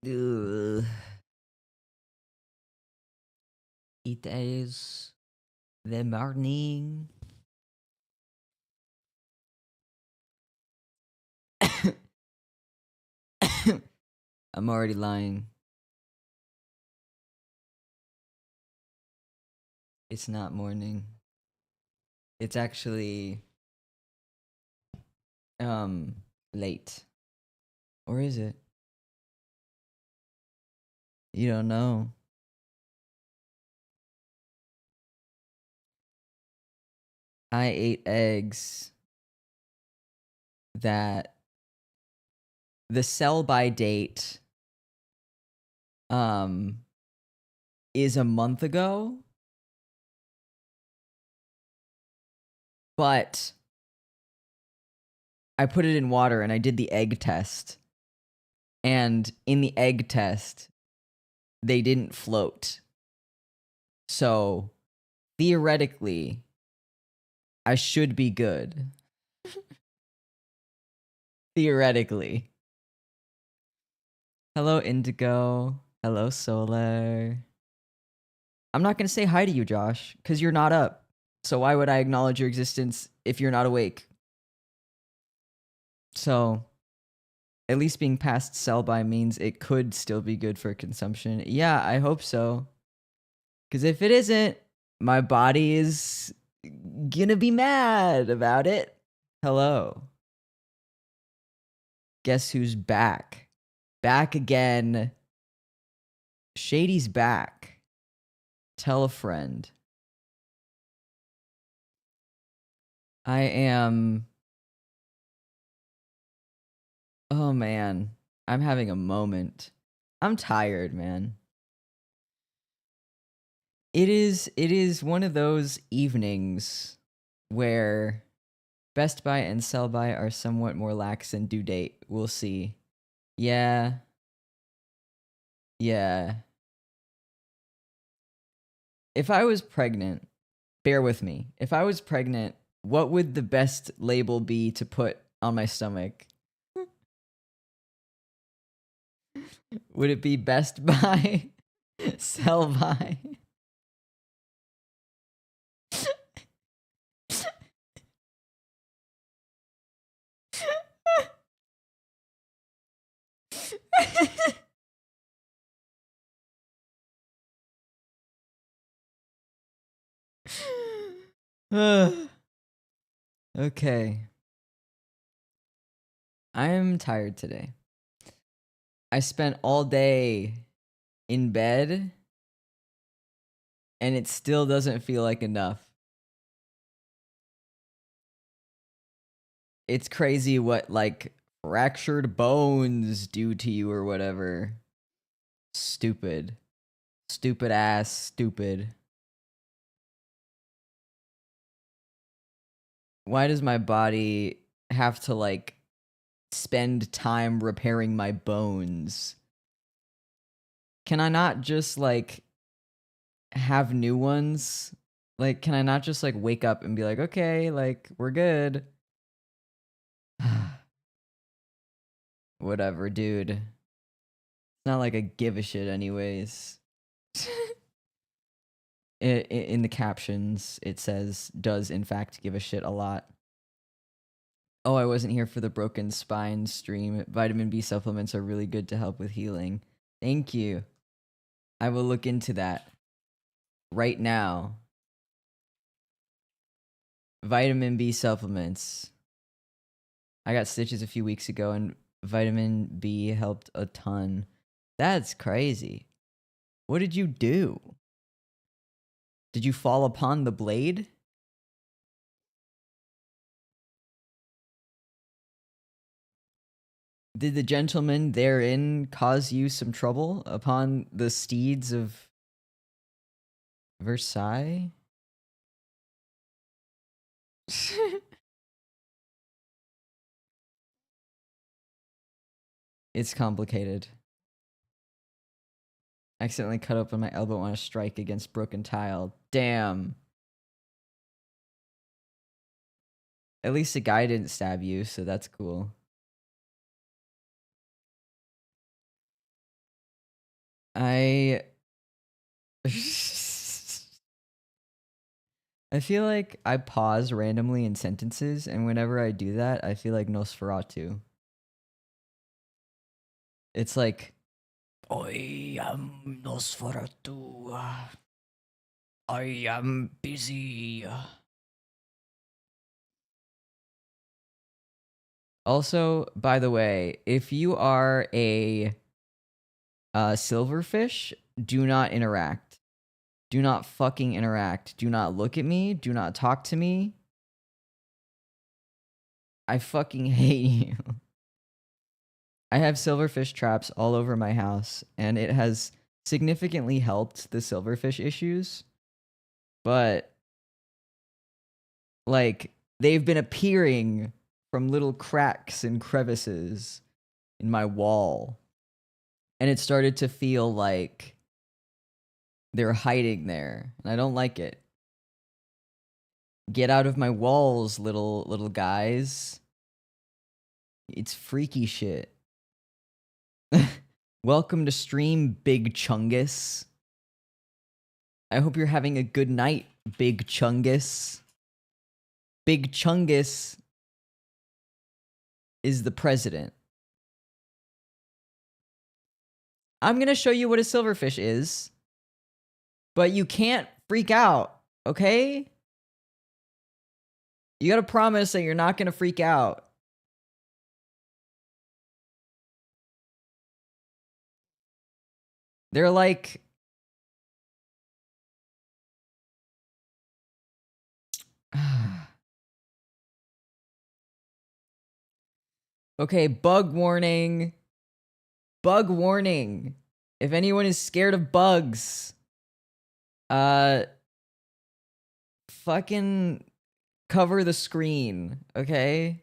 Ugh. It is the morning. I'm already lying. It's not morning. It's actually late. Or is it? You don't know. I ate eggs that the sell by date is a month ago, but I put it in water and I did the egg test. And in the egg test, they didn't float. So theoretically, I should be good. Theoretically. Hello, Indigo. Hello, Solar. I'm not going to say hi to you, Josh, because you're not up. So why would I acknowledge your existence if you're not awake? So at least being past sell by means it could still be good for consumption. Yeah, I hope so. Because if it isn't, my body is gonna be mad about it. Hello. Guess who's back? Back again. Shady's back. Tell a friend. I am. Oh man. I'm having a moment. I'm tired, man. It is one of those evenings where Best Buy and Sell By are somewhat more lax than due date. We'll see. Yeah. Yeah. If I was pregnant, bear with me. If I was pregnant, what would the best label be to put on my stomach? Would it be Best Buy? Sell By? Okay. I'm tired today. I spent all day in bed and it still doesn't feel like enough. It's crazy what like fractured bones do to you or whatever. Stupid. Stupid ass stupid. Why does my body have to like spend time repairing my bones? Can I not just like have new ones? Like, can I not just like wake up and be like, okay, like we're good? Whatever, dude. It's not like I give a shit, anyways. In the captions, it says, does in fact give a shit a lot. Oh, I wasn't here for the broken spine stream. Vitamin B supplements are really good to help with healing. Thank you. I will look into that right now. Vitamin B supplements. I got stitches a few weeks ago and vitamin B helped a ton. That's crazy. What did you do? Did you fall upon the blade? Did the gentleman therein cause you some trouble upon the steeds of Versailles? It's complicated. Accidentally cut open my elbow on a strike against broken tile. Damn. At least the guy didn't stab you, so that's cool. I I feel like I pause randomly in sentences, and whenever I do that, I feel like Nosferatu. It's like, I am Nosferatu. I am busy. Also, by the way, if you are a silverfish, do not interact. Do not fucking interact. Do not look at me. Do not talk to me. I fucking hate you. I have silverfish traps all over my house, and it has significantly helped the silverfish issues. But, like, they've been appearing from little cracks and crevices in my wall. And it started to feel like they're hiding there, and I don't like it. Get out of my walls, little guys. It's freaky shit. Welcome to stream, Big Chungus. I hope you're having a good night, Big Chungus. Big Chungus is the president. I'm gonna show you what a silverfish is, but you can't freak out, okay? You gotta promise that you're not gonna freak out. They're like... Okay, bug warning. Bug warning. If anyone is scared of bugs, fucking cover the screen, okay?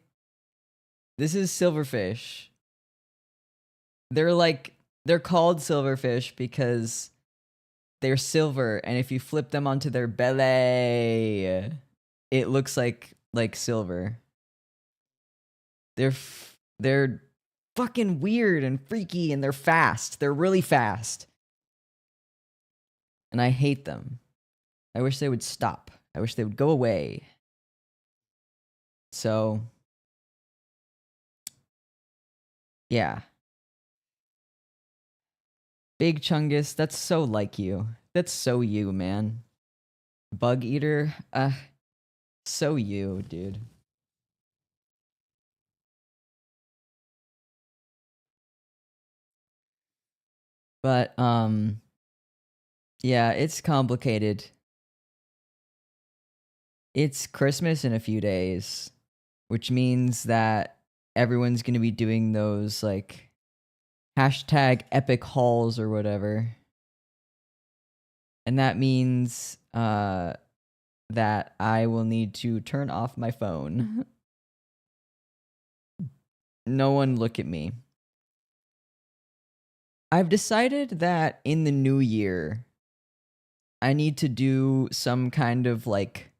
This is silverfish. They're called silverfish because they're silver, and if you flip them onto their belly, it looks like silver. They're fucking weird and freaky, and they're fast. They're really fast. And I hate them. I wish they would stop. I wish they would go away. So, yeah. Big Chungus, that's so like you. That's so you, man. Bug eater, so you, dude. But, yeah, it's complicated. It's Christmas in a few days, which means that everyone's gonna be doing those, like, hashtag epic hauls or whatever. And that means, that I will need to turn off my phone. No one look at me. I've decided that in the new year, I need to do some kind of like,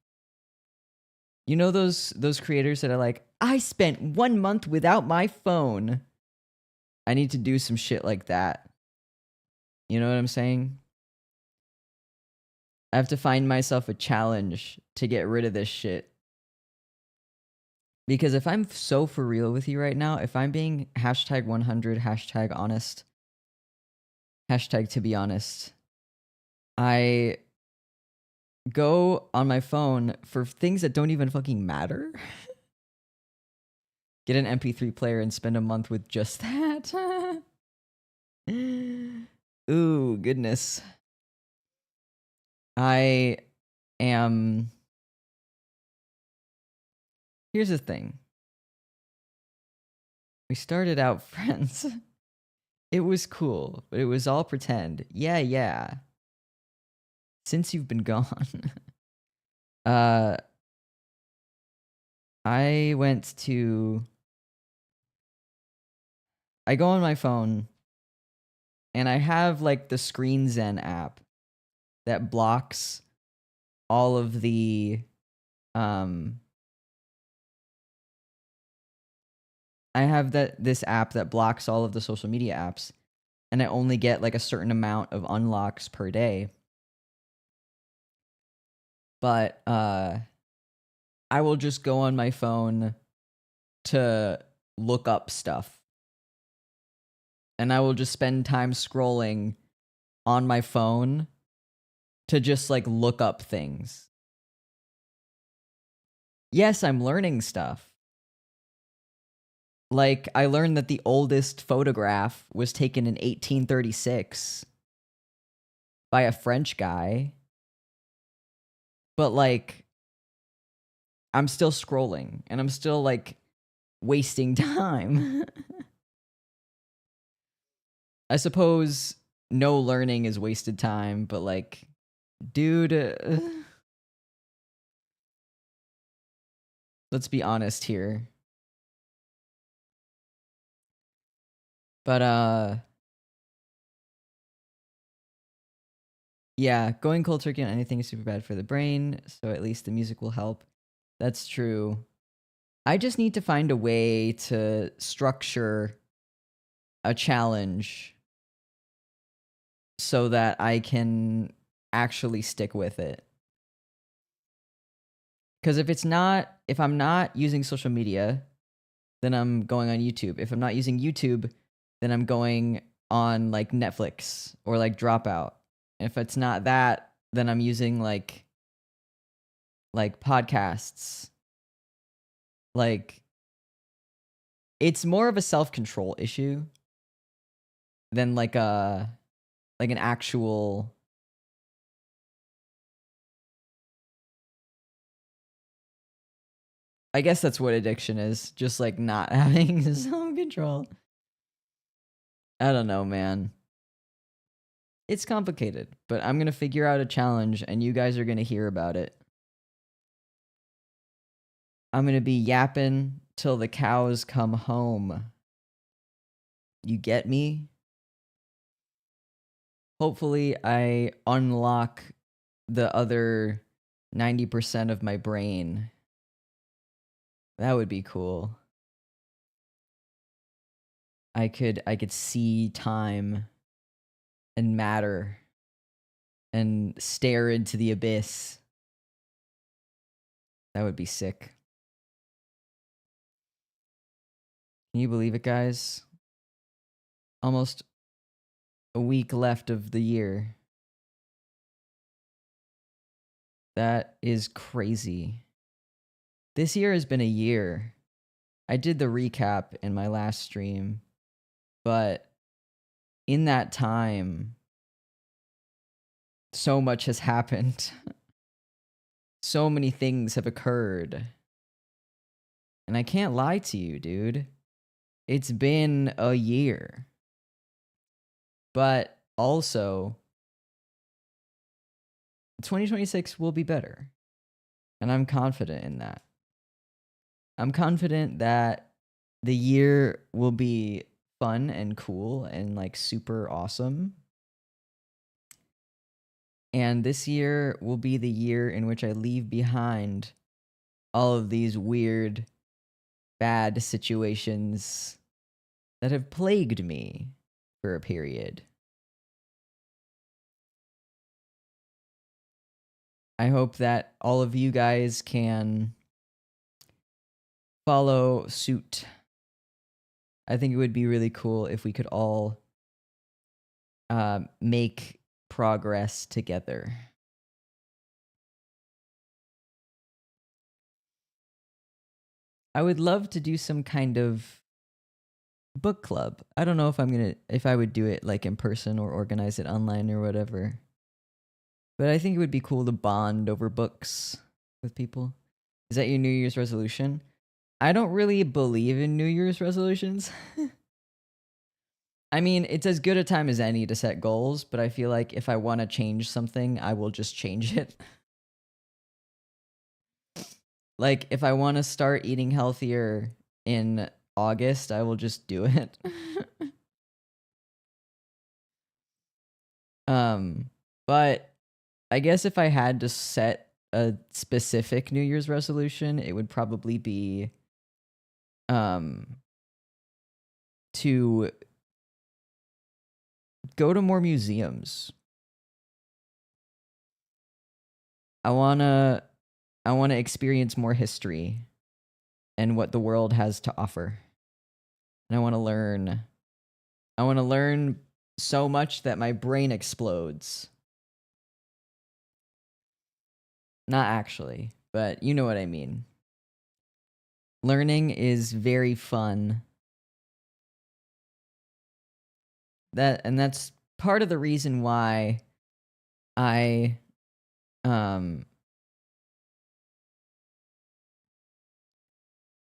you know, those creators that are like, I spent 1 month without my phone. I need to do some shit like that. You know what I'm saying? I have to find myself a challenge to get rid of this shit. Because if I'm so for real with you right now, if I'm being hashtag 100, hashtag honest, hashtag to be honest, I go on my phone for things that don't even fucking matter. Get an MP3 player and spend a month with just that. Ooh, goodness. I am... Here's the thing. We started out friends. It was cool, but it was all pretend. Yeah. Since you've been gone. I go on my phone, and I have, like, the Screen Zen app that blocks all of the, I have this app that blocks all of the social media apps, and I only get like a certain amount of unlocks per day. But I will just go on my phone to look up stuff. And I will just spend time scrolling on my phone to just like look up things. Yes, I'm learning stuff. Like, I learned that the oldest photograph was taken in 1836 by a French guy. But like, I'm still scrolling and I'm still like wasting time. I suppose no learning is wasted time, but like, dude, let's be honest here. But yeah, going cold turkey on anything is super bad for the brain, so at least the music will help. That's true. I just need to find a way to structure a challenge so that I can actually stick with it. Because if I'm not using social media, then I'm going on YouTube. If I'm not using YouTube, then I'm going on like Netflix or like Dropout. If it's not that, then I'm using like podcasts. Like, it's more of a self-control issue than like an actual, I guess that's what addiction is, just like not having self-control. I don't know, man. It's complicated, but I'm going to figure out a challenge and you guys are going to hear about it. I'm going to be yapping till the cows come home. You get me? Hopefully I unlock the other 90% of my brain. That would be cool. I could see time and matter and stare into the abyss. That would be sick. Can you believe it, guys? Almost a week left of the year. That is crazy. This year has been a year. I did the recap in my last stream, but in that time, so much has happened. So many things have occurred. And I can't lie to you, dude. It's been a year. But also, 2026 will be better. And I'm confident in that. I'm confident that the year will be fun and cool and like super awesome. And this year will be the year in which I leave behind all of these weird, bad situations that have plagued me for a period. I hope that all of you guys can follow suit. I think it would be really cool if we could all make progress together. I would love to do some kind of book club. I don't know if I would do it like in person or organize it online or whatever. But I think it would be cool to bond over books with people. Is that your New Year's resolution? I don't really believe in New Year's resolutions. I mean, it's as good a time as any to set goals, but I feel like if I want to change something, I will just change it. Like, if I want to start eating healthier in August, I will just do it. But I guess if I had to set a specific New Year's resolution, it would probably be to go to more museums. I wanna experience more history and what the world has to offer. And I wanna learn. I wanna learn so much that my brain explodes. Not actually, but you know what I mean. Learning is very fun. That's part of the reason why I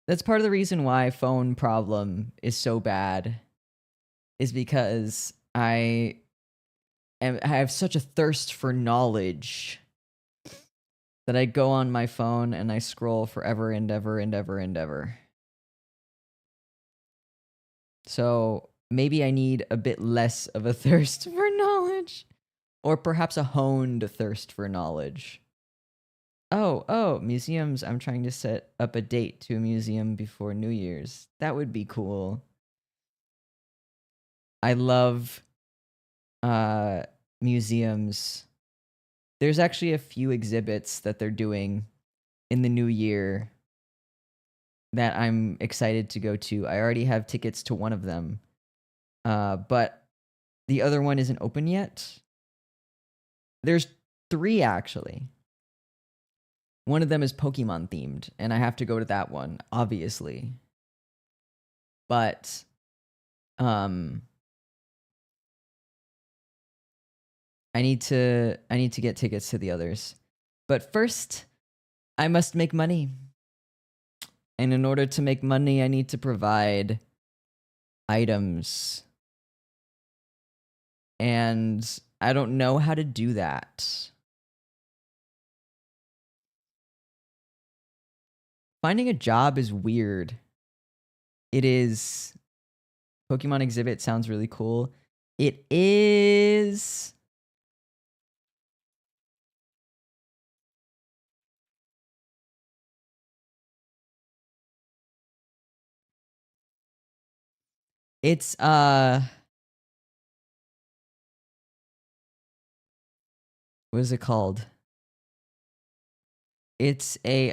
that's part of the reason why phone problem is so bad, is because I have such a thirst for knowledge that I go on my phone and I scroll forever and ever and ever and ever. So maybe I need a bit less of a thirst for knowledge, or perhaps a honed thirst for knowledge. Oh, museums. I'm trying to set up a date to a museum before New Year's. That would be cool. I love museums. There's actually a few exhibits that they're doing in the new year that I'm excited to go to. I already have tickets to one of them, but the other one isn't open yet. There's 3 actually. One of them is Pokemon themed, and I have to go to that one, obviously. But I need to get tickets to the others. But first, I must make money. And in order to make money, I need to provide items. And I don't know how to do that. Finding a job is weird. It is. Pokemon exhibit sounds really cool. It is. It's what is it called? It's a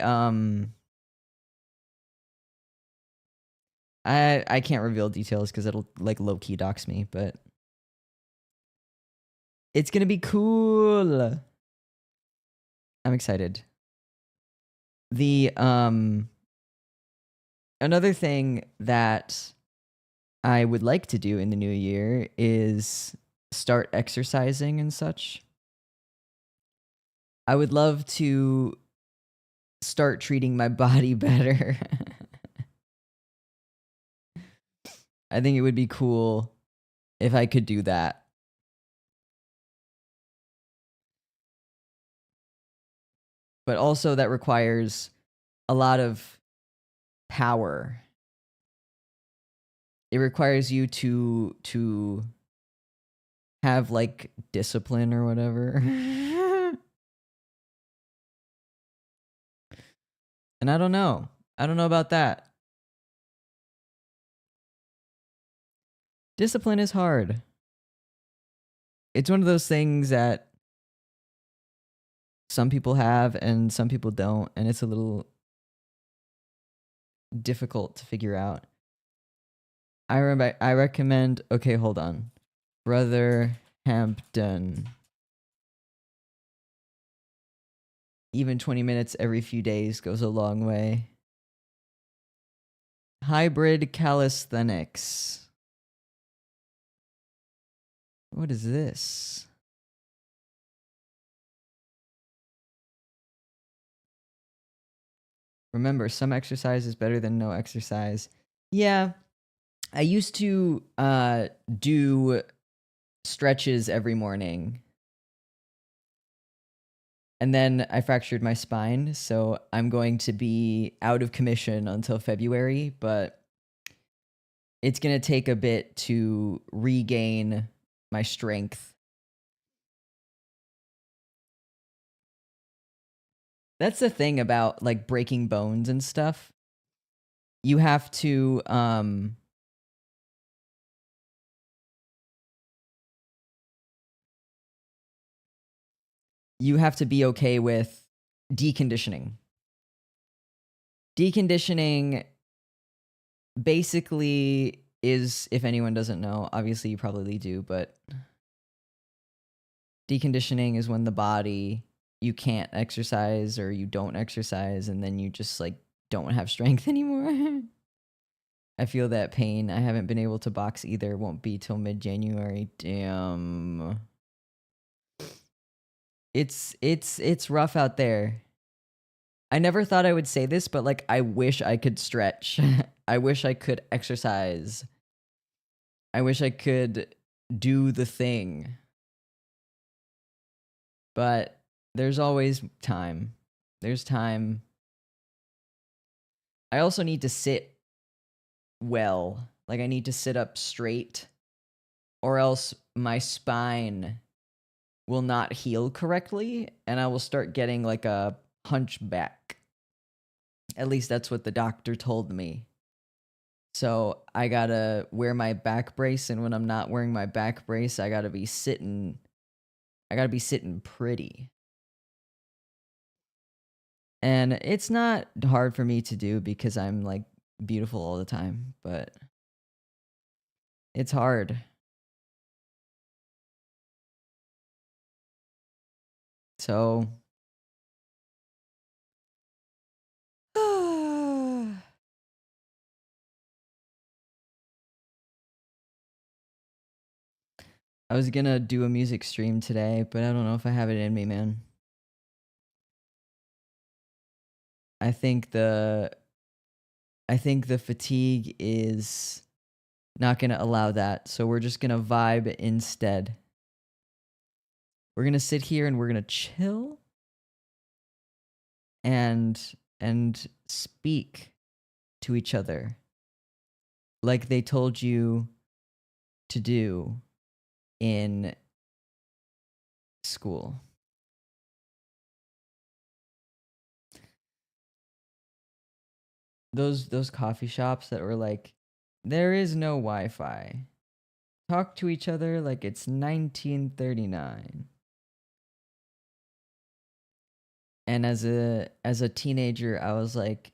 I can't reveal details because it'll like low key dox me, but it's gonna be cool. I'm excited. The another thing that I would like to do in the new year is start exercising and such. I would love to start treating my body better. I think it would be cool if I could do that. But also that requires a lot of power. It requires you to have like discipline or whatever. And I don't know. I don't know about that. Discipline is hard. It's one of those things that some people have and some people don't, and it's a little difficult to figure out. I recommend. Okay, hold on. Brotherhampton. Even 20 minutes every few days goes a long way. Hybrid calisthenics. What is this? Remember, some exercise is better than no exercise. Yeah, I used to do stretches every morning. And then I fractured my spine, so I'm going to be out of commission until February, but it's going to take a bit to regain my strength. That's the thing about like breaking bones and stuff. You have to you have to be okay with deconditioning. Deconditioning basically is, if anyone doesn't know, obviously you probably do, but deconditioning is when the body, you can't exercise or you don't exercise and then you just like don't have strength anymore. I feel that pain. I haven't been able to box either. Won't be till mid-January. Damn. It's rough out there. I never thought I would say this, but like I wish I could stretch. I wish I could exercise. I wish I could do the thing. But there's always time. There's time. I also need to sit well. Like I need to sit up straight or else my spine will not heal correctly and I will start getting like a hunchback. At least that's what the doctor told me. So I gotta wear my back brace, and when I'm not wearing my back brace, I gotta be sitting pretty. And it's not hard for me to do because I'm like beautiful all the time, but it's hard. So I was gonna do a music stream today, but I don't know if I have it in me, man. I think the fatigue is not gonna allow that, so we're just gonna vibe instead. We're gonna sit here and we're gonna chill and speak to each other like they told you to do in school. Those coffee shops that were like, there is no Wi-Fi. Talk to each other like it's 1939. And as a teenager, I was like,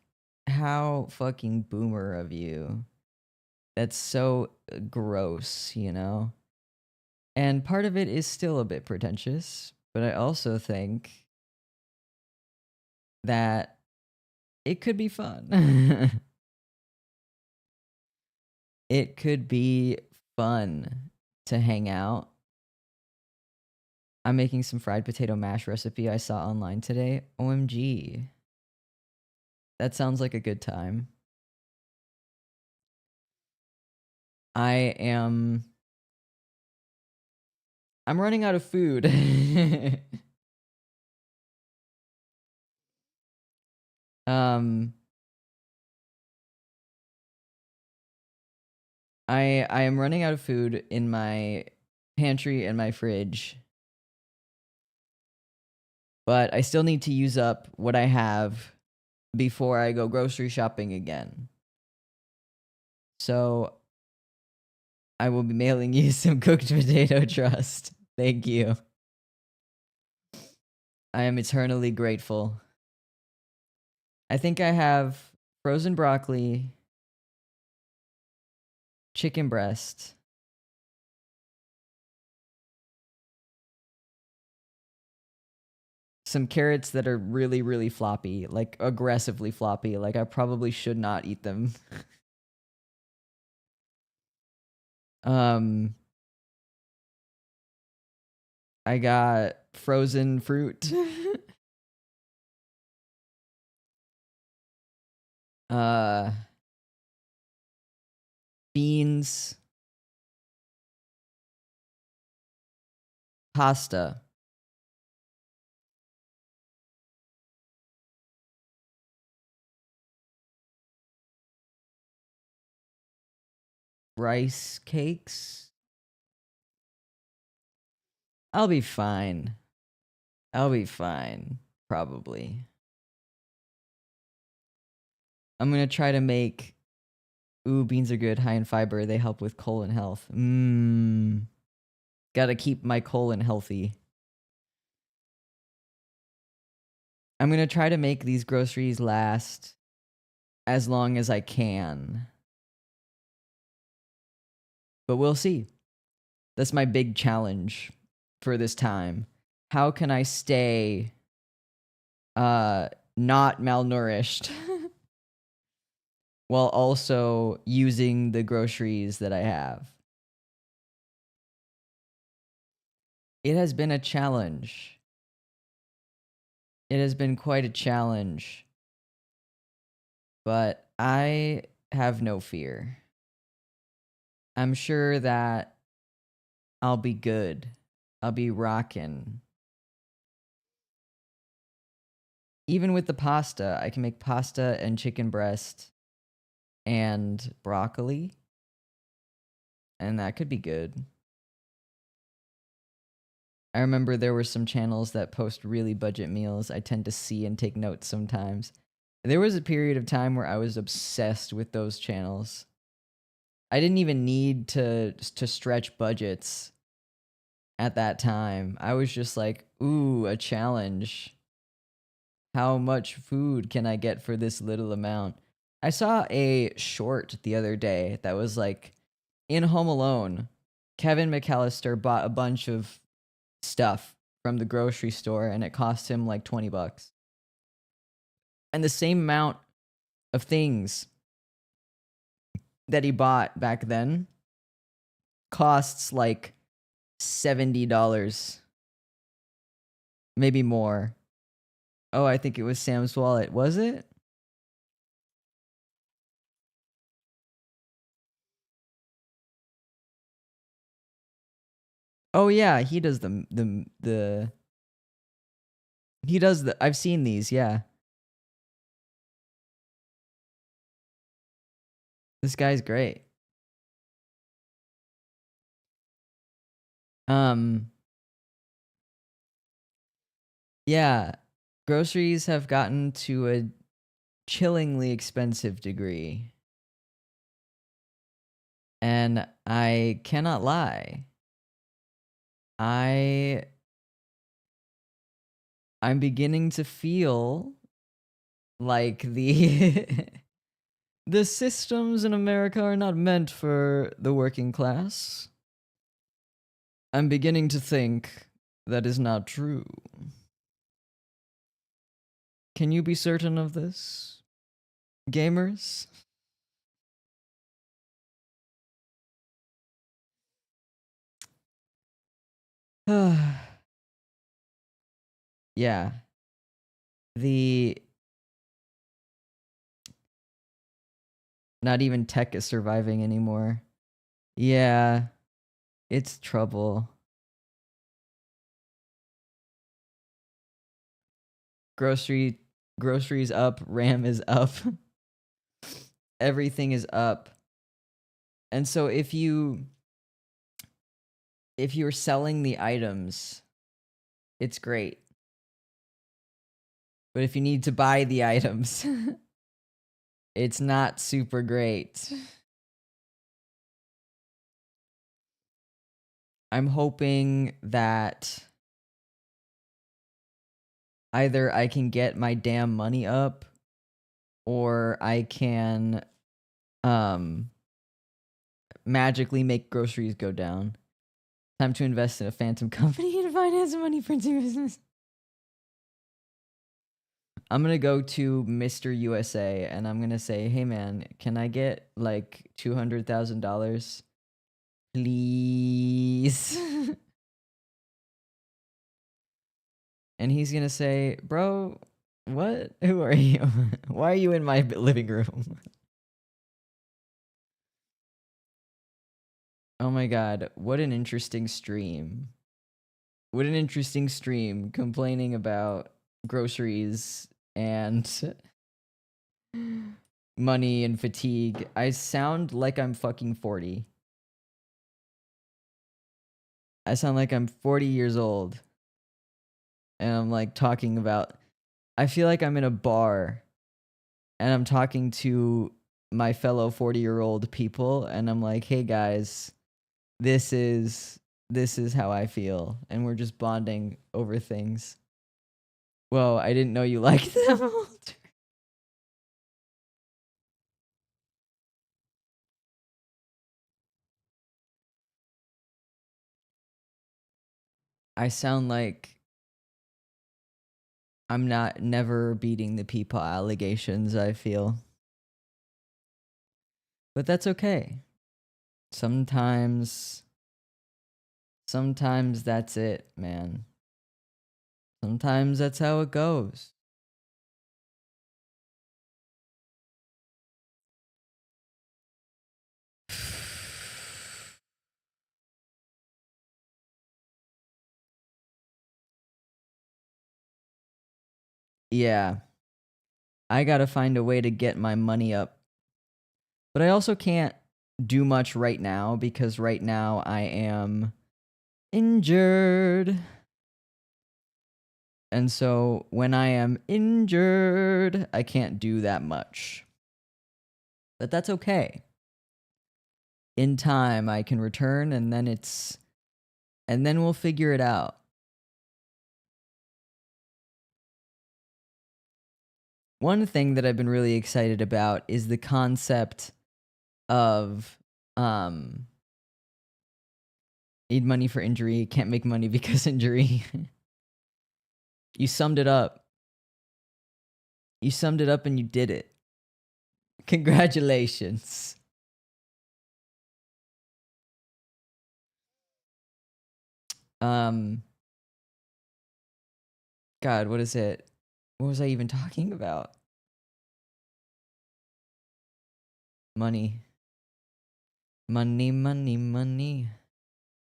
how fucking boomer of you. That's so gross, you know? And part of it is still a bit pretentious, but I also think that it could be fun. It could be fun to hang out. I'm making some fried potato mash recipe I saw online today. OMG. That sounds like a good time. I'm running out of food. I am running out of food in my pantry and my fridge. But I still need to use up what I have before I go grocery shopping again. So I will be mailing you some cooked potato trust. Thank you. I am eternally grateful. I think I have frozen broccoli, chicken breast, some carrots that are really, really floppy, like aggressively floppy. Like I probably should not eat them. I got frozen fruit. Beans, pasta, rice cakes. I'll be fine. I'll be fine, probably. I'm gonna try to make. Ooh, beans are good, high in fiber. They help with colon health. Gotta keep my colon healthy. I'm going to try to make these groceries last as long as I can. But we'll see. That's my big challenge for this time. How can I stay not malnourished while also using the groceries that I have? It has been a challenge. It has been quite a challenge. But I have no fear. I'm sure that I'll be good. I'll be rocking. Even with the pasta, I can make pasta and chicken breast and broccoli. And that could be good. I remember there were some channels that post really budget meals. I tend to see and take notes sometimes. There was a period of time where I was obsessed with those channels. I didn't even need to stretch budgets at that time. I was just like, ooh, a challenge. How much food can I get for this little amount? I saw a short the other day that was like, in Home Alone, Kevin McAllister bought a bunch of stuff from the grocery store and it cost him like $20. And the same amount of things that he bought back then costs like $70, maybe more. Oh, I think it was Sam's Wallet. Was it? Oh yeah, he does he does the I've seen these, yeah. This guy's great. Yeah, groceries have gotten to a chillingly expensive degree. And I cannot lie. I'm beginning to feel like the the systems in America are not meant for the working class. I'm beginning to think that is not true. Can you be certain of this, gamers? Yeah. Not even tech is surviving anymore. Yeah. It's trouble. Groceries up, RAM is up. Everything is up. And so if you're selling the items, it's great. But if you need to buy the items, it's not super great. I'm hoping that either I can get my damn money up or I can magically make groceries go down. Time to invest in a phantom company to finance a money printing business. I'm gonna go to Mr. USA and I'm gonna say, hey man, can I get like $200,000? Please. And he's gonna say, bro, what? Who are you? Why are you in my living room? Oh my god, what an interesting stream. What an interesting stream complaining about groceries and money and fatigue. I sound like I'm fucking 40. I sound like I'm 40 years old. And I'm like talking about, I feel like I'm in a bar and I'm talking to my fellow 40-year-old people and I'm like, hey guys, this is how I feel. And we're just bonding over things. Whoa, I didn't know you liked them, Walter. I sound like I'm never beating the people allegations, I feel. But that's okay. Sometimes that's it, man. Sometimes that's how it goes. Yeah. I gotta find a way to get my money up. But I also can't do much right now because right now I am injured. And so when I am injured, I can't do that much. But that's okay. In time, I can return and then we'll figure it out. One thing that I've been really excited about is the concept of need money for injury, can't make money because injury. You summed it up. You summed it up and you did it. Congratulations. God, what is it? What was I even talking about? Money. Money, money, money.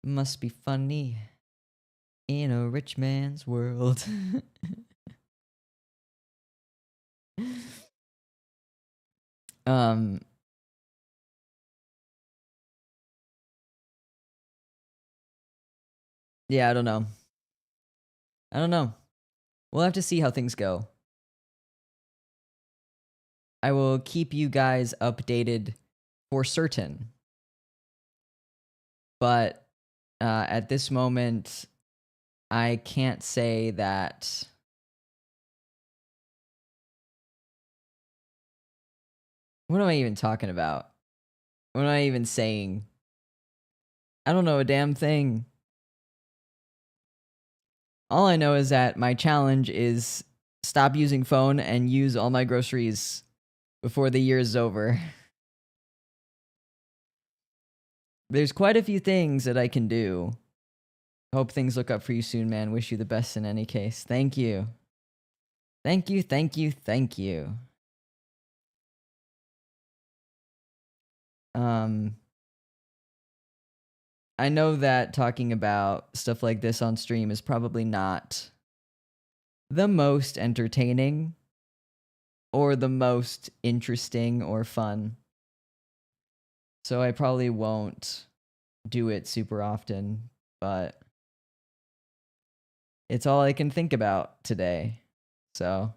Must be funny in a rich man's world. Yeah, I don't know. We'll have to see how things go. I will keep you guys updated for certain. But at this moment, I can't say that. What am I even talking about? What am I even saying? I don't know a damn thing. All I know is that my challenge is stop using phone and use all my groceries before the year is over. There's quite a few things that I can do. Hope things look up for you soon, man. Wish you the best in any case. Thank you. Thank you, thank you, thank you. I know that talking about stuff like this on stream is probably not the most entertaining or the most interesting or fun. So I probably won't do it super often, but it's all I can think about today. So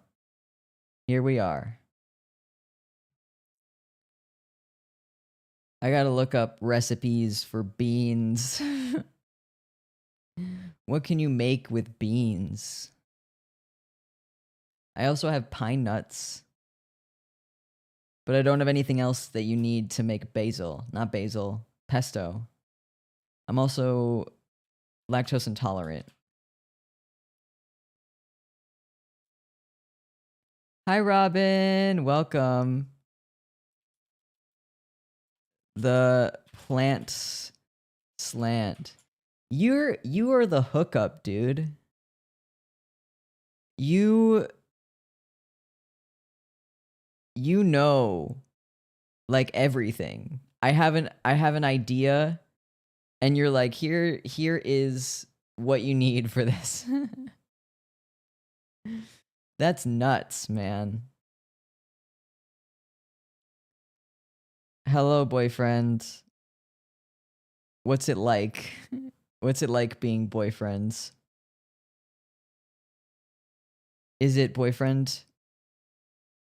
here we are. I gotta look up recipes for beans. What can you make with beans? I also have pine nuts. But I don't have anything else that you need to make basil. Not basil, pesto. I'm also lactose intolerant. Hi, Robin. Welcome. The plant slant. You are the hookup, dude. You know like everything. I have an idea and you're like, here is what you need for this. That's nuts, man. Hello, boyfriend. What's it like? What's it like being boyfriends? Is it boyfriend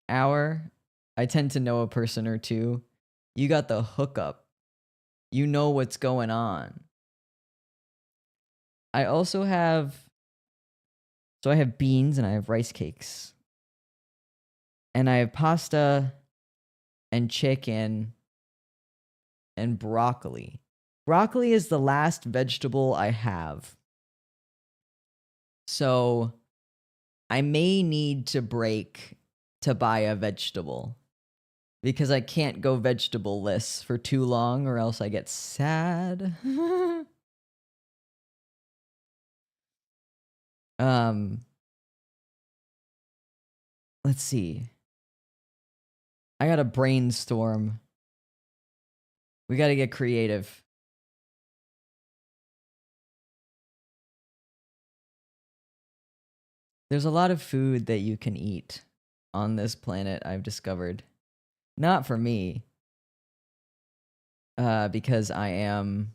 hour? I tend to know a person or two. You got the hookup. You know what's going on. I also have So I have beans and I have rice cakes. And I have pasta and chicken and broccoli. Broccoli is the last vegetable I have. So I may need to break to buy a vegetable because I can't go vegetable-less for too long or else I get sad. Let's see. I gotta brainstorm. We gotta get creative. There's a lot of food that you can eat on this planet, I've discovered. Not for me, because I am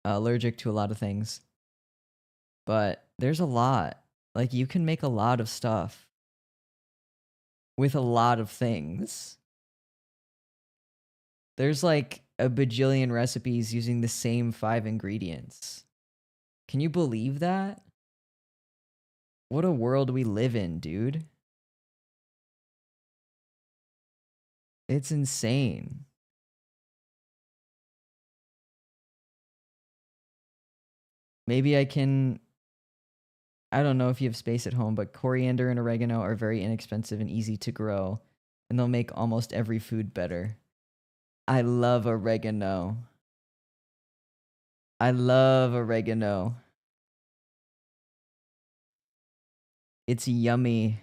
allergic to a lot of things. But there's a lot. Like, you can make a lot of stuff with a lot of things. There's like a bajillion recipes using the same 5 ingredients. Can you believe that? What a world we live in, dude. It's insane. Maybe I can... I don't know if you have space at home, but coriander and oregano are very inexpensive and easy to grow, and they'll make almost every food better. I love oregano. I love oregano. It's yummy.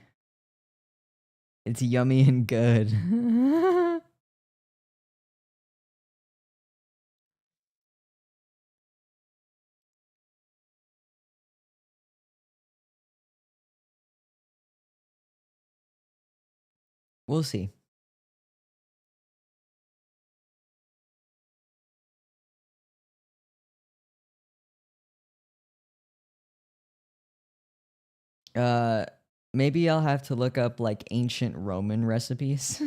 It's yummy and good. We'll see. Maybe I'll have to look up like ancient Roman recipes.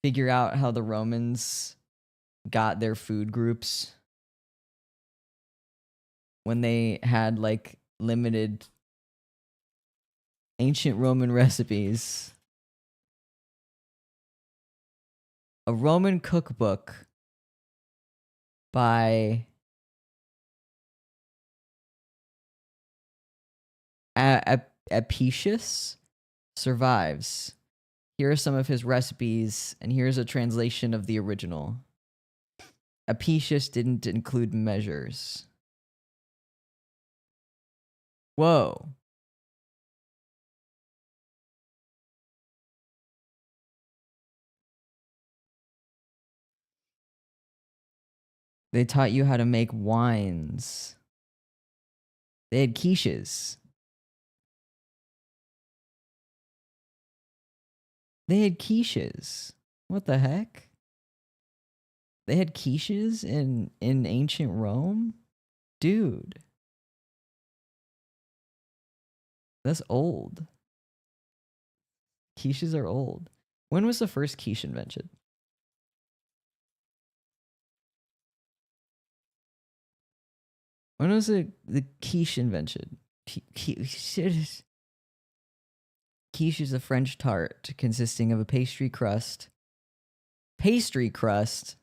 Figure out how the Romans got their food groups when they had like limited ancient Roman recipes. A Roman cookbook by Apicius survives. Here are some of his recipes, and here's a translation of the original. Apicius didn't include measures. Whoa. They taught you how to make wines. They had quiches. They had quiches. What the heck? They had quiches in ancient Rome? Dude. That's old. Quiches are old. When was the first quiche invented? When was the quiche invented? Quiche is a French tart consisting of a pastry crust. Pastry crust?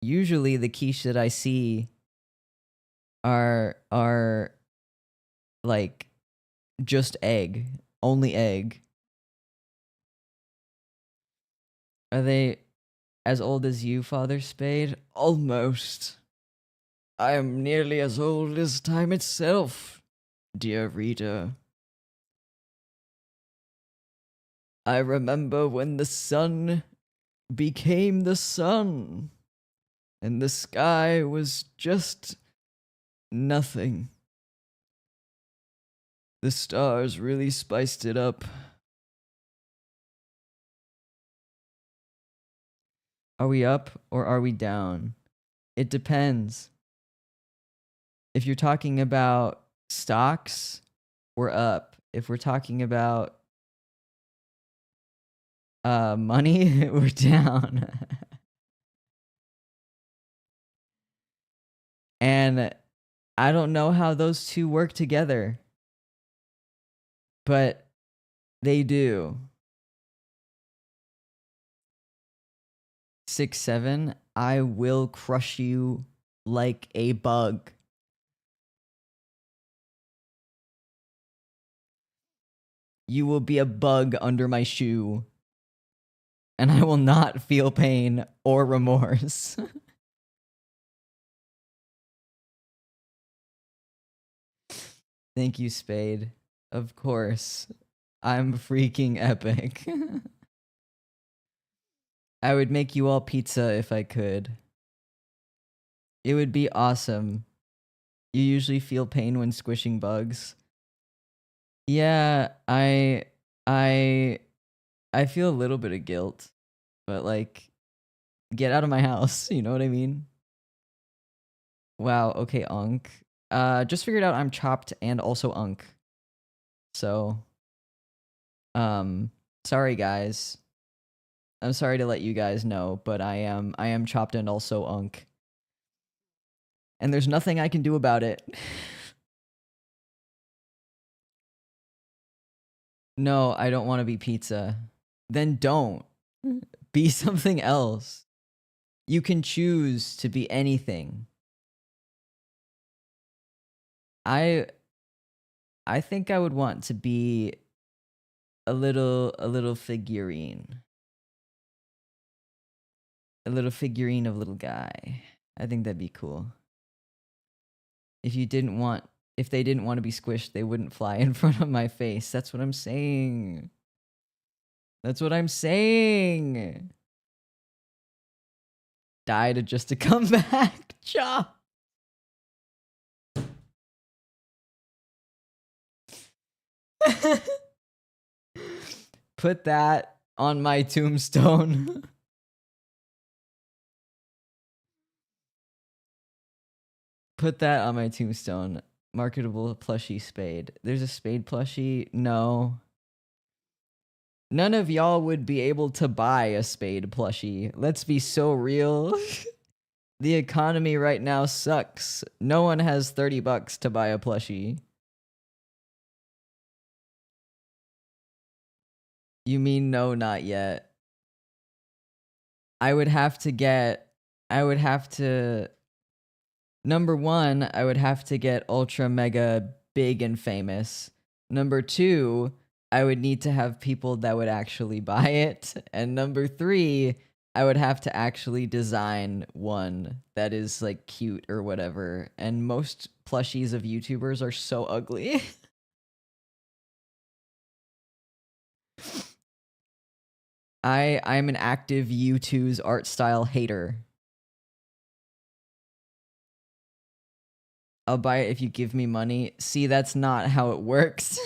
Usually the quiche that I see are like just egg. Only egg. Are they as old as you, Father Spade? Almost. I am nearly as old as time itself, dear reader. I remember when the sun became the sun, and the sky was just nothing. The stars really spiced it up. Are we up or are we down? It depends. If you're talking about stocks, we're up. If we're talking about money, we're down. And I don't know how those two work together, but they do. 6'7", I will crush you like a bug. You will be a bug under my shoe, and I will not feel pain or remorse. Thank you, Spade. Of course. I'm freaking epic. I would make you all pizza if I could. It would be awesome. You usually feel pain when squishing bugs. Yeah, I feel a little bit of guilt, but like, get out of my house, you know what I mean? Wow, okay, Unk. Just figured out I'm chopped and also Unk. So, sorry guys. I'm sorry to let you guys know, but I am chopped and also Unk. And there's nothing I can do about it. No, I don't want to be pizza. Then don't. Be something else. You can choose to be anything. I think I would want to be a little figurine. A little figurine of little guy. I think that'd be cool. If they didn't want to be squished, they wouldn't fly in front of my face. That's what I'm saying. That's what I'm saying. Died just to come back. Chop. Put that on my tombstone. Put that on my tombstone. Marketable plushie Spade. There's a Spade plushie? No. None of y'all would be able to buy a Spade plushie. Let's be so real. The economy right now sucks. No one has $30 to buy a plushie. You mean no, not yet. I would have to, number one, I would have to get ultra mega big and famous. Number two, I would need to have people that would actually buy it. And number three, I would have to actually design one that is like cute or whatever. And most plushies of YouTubers are so ugly. I'm an active U2's art style hater. I'll buy it if you give me money. See, that's not how it works.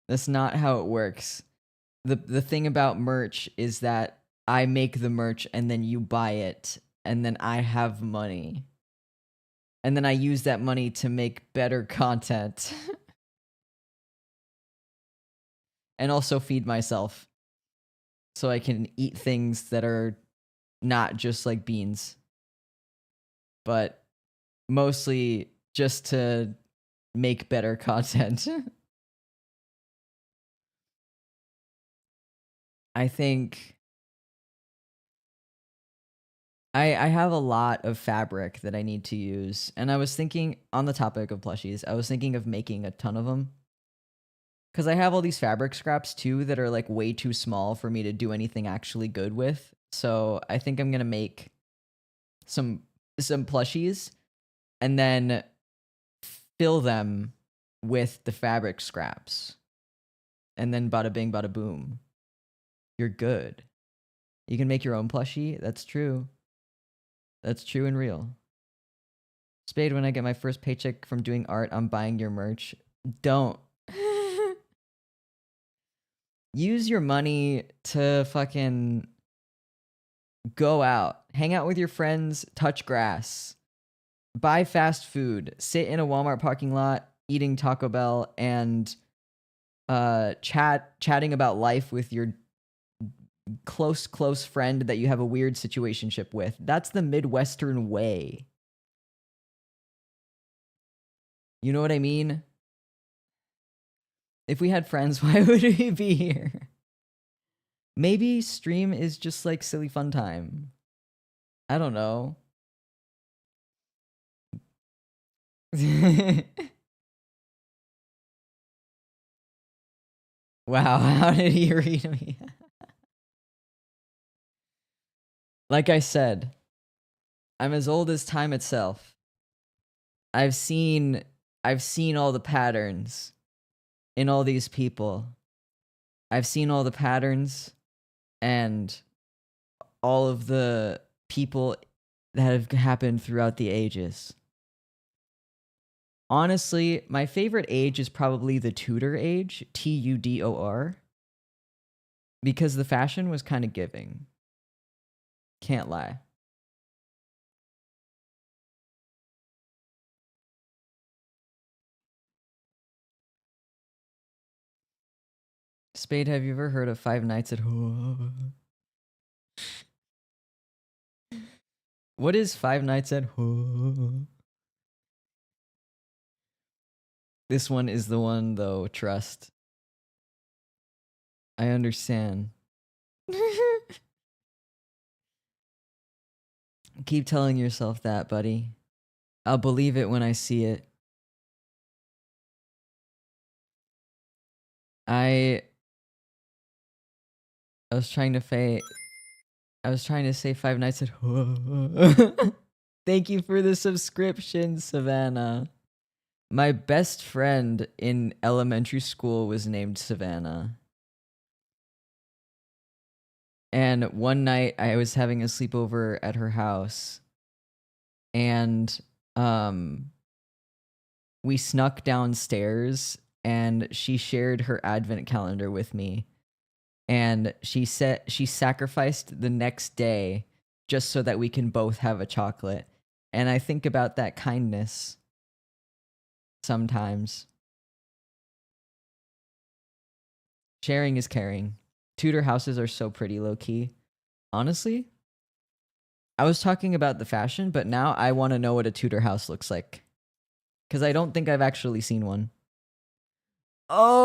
That's not how it works. The thing about merch is that I make the merch and then you buy it and then I have money. And then I use that money to make better content. And also feed myself. So I can eat things that are not just like beans. But mostly just to make better content. I think I have a lot of fabric that I need to use. And I was thinking, on the topic of plushies, I was thinking of making a ton of them. Because I have all these fabric scraps too that are like way too small for me to do anything actually good with. So I think I'm going to make some plushies and then fill them with the fabric scraps. And then bada bing, bada boom. You're good. You can make your own plushie. That's true. That's true and real. Spade, when I get my first paycheck from doing art, I'm buying your merch. Don't. Use your money to fucking go out. Hang out with your friends. Touch grass. Buy fast food. Sit in a Walmart parking lot eating Taco Bell and chatting about life with your close friend that you have a weird situationship with. That's the Midwestern way. You know what I mean? If we had friends, why would we be here? Maybe stream is just like silly fun time. I don't know. Wow, how did he read me? Like I said, I'm as old as time itself. I've seen all the patterns in all these people. I've seen all the patterns and all of the people that have happened throughout the ages. Honestly, my favorite age is probably the Tudor age, Tudor, because the fashion was kind of giving. Can't lie. Spade, have you ever heard of Five Nights at What is Five Nights at This one is the one, though, trust. I understand. Keep telling yourself that, buddy. I'll believe it when I see it. I was trying to say Five Nights at Thank you for the subscription, Savannah. My best friend in elementary school was named Savannah. And one night I was having a sleepover at her house, and we snuck downstairs and she shared her advent calendar with me. And she said she sacrificed the next day just so that we can both have a chocolate. And I think about that kindness sometimes. Sharing is caring. Tudor houses are so pretty, low key. Honestly, I was talking about the fashion, but now I want to know what a Tudor house looks like. Because I don't think I've actually seen one. Oh!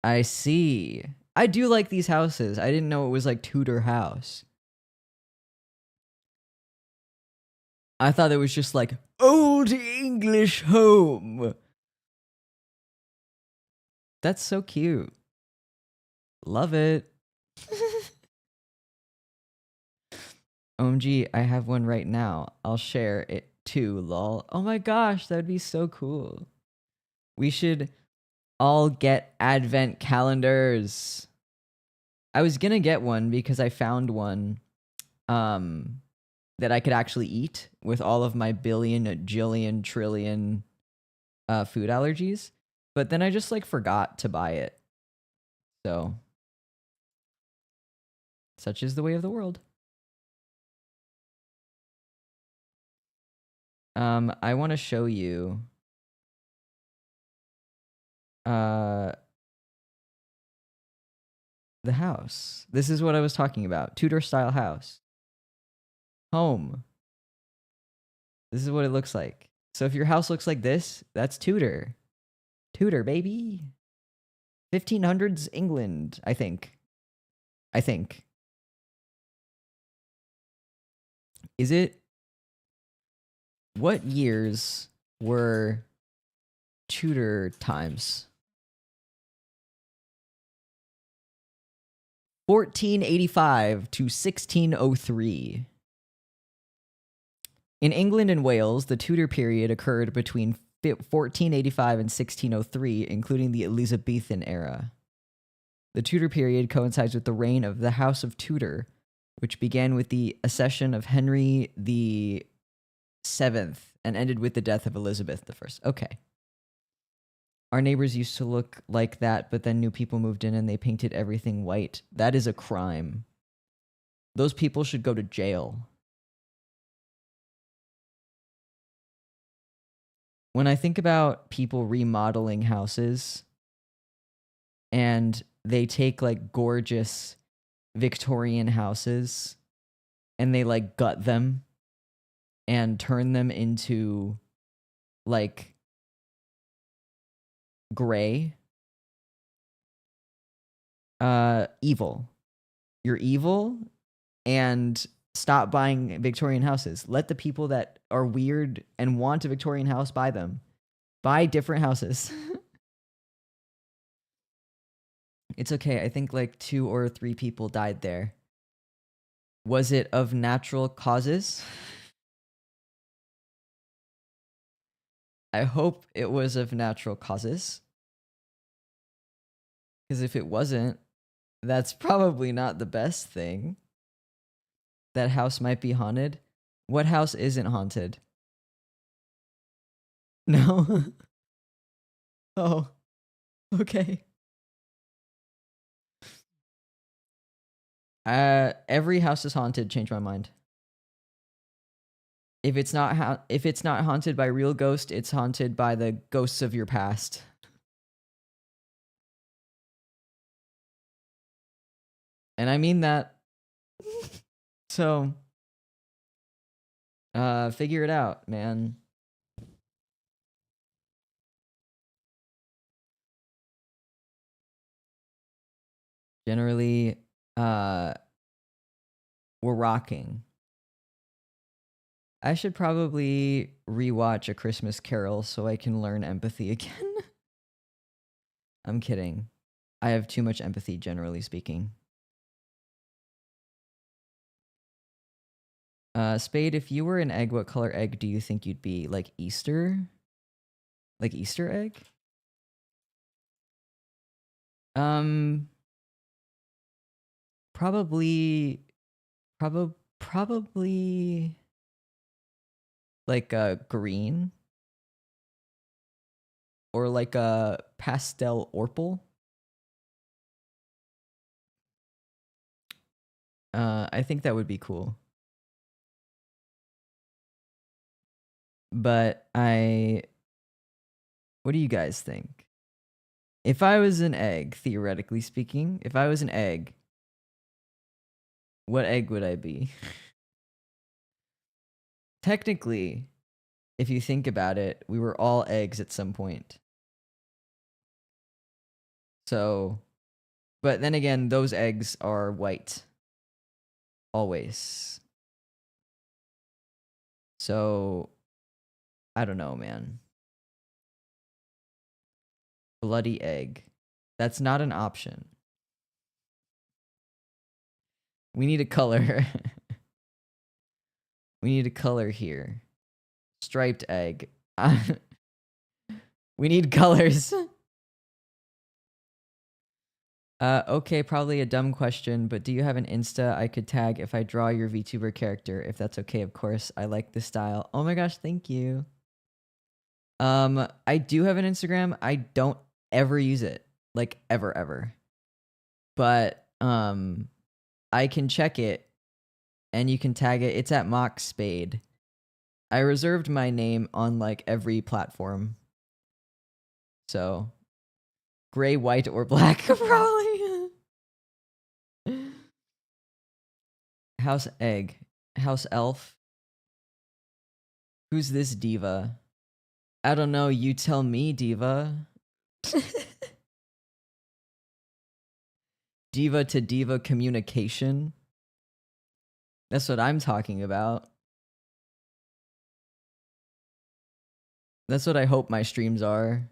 I see. I do like these houses. I didn't know it was like Tudor house. I thought it was just like old English home. That's so cute. Love it. OMG, I have one right now. I'll share it too, lol. Oh my gosh, that'd be so cool. We should all get advent calendars. I was gonna get one because I found one that I could actually eat with all of my billion, jillion, trillion food allergies. But then I just like forgot to buy it. So such is the way of the world. I want to show you the house. This is what I was talking about. Tudor style house. Home. This is what it looks like. So if your house looks like this, that's Tudor. Tudor, baby. 1500s England, I think. Is it? What years were Tudor times? 1485 to 1603. In England and Wales, the Tudor period occurred between 1485 and 1603, including the Elizabethan era. The Tudor period coincides with the reign of the House of Tudor, which began with the accession of Henry the Seventh and ended with the death of Elizabeth I. Okay. Our neighbors used to look like that, but then new people moved in and they painted everything white. That is a crime. Those people should go to jail. When I think about people remodeling houses and they take like gorgeous Victorian houses and they like gut them and turn them into like gray. Evil. You're evil, and stop buying Victorian houses. Let the people that are weird and want a Victorian house buy them. Buy different houses. It's okay. I think like 2 or 3 people died there. Was it of natural causes? I hope it was of natural causes. Because if it wasn't, that's probably not the best thing. That house might be haunted. What house isn't haunted? No? Oh, okay. Every house is haunted. Change my mind. If it's not haunted by real ghosts, it's haunted by the ghosts of your past. And I mean that. So, figure it out, man. Generally, we're rocking. I should probably rewatch A Christmas Carol so I can learn empathy again. I'm kidding. I have too much empathy, generally speaking. Spade, if you were an egg, what color egg do you think you'd be? Like Easter? Like Easter egg? Probably like a green or like a pastel orpal. I think that would be cool. But what do you guys think? If I was an egg, theoretically speaking, if I was an egg, what egg would I be? Technically, if you think about it, we were all eggs at some point. So, but then again, those eggs are white. Always. So, I don't know, man. Bloody egg. That's not an option. We need a color. We need a color here. Striped egg. We need colors. Okay, probably a dumb question, but do you have an Insta I could tag if I draw your VTuber character? If that's okay, of course. I like the style. Oh my gosh, thank you. I do have an Instagram. I don't ever use it. Like ever. But I can check it and you can tag it. It's at mockspade. I reserved my name on like every platform. So gray, white, or black, probably. House egg. House elf. Who's this diva? I don't know. You tell me, diva. Diva to diva communication. That's what I'm talking about. That's what I hope my streams are.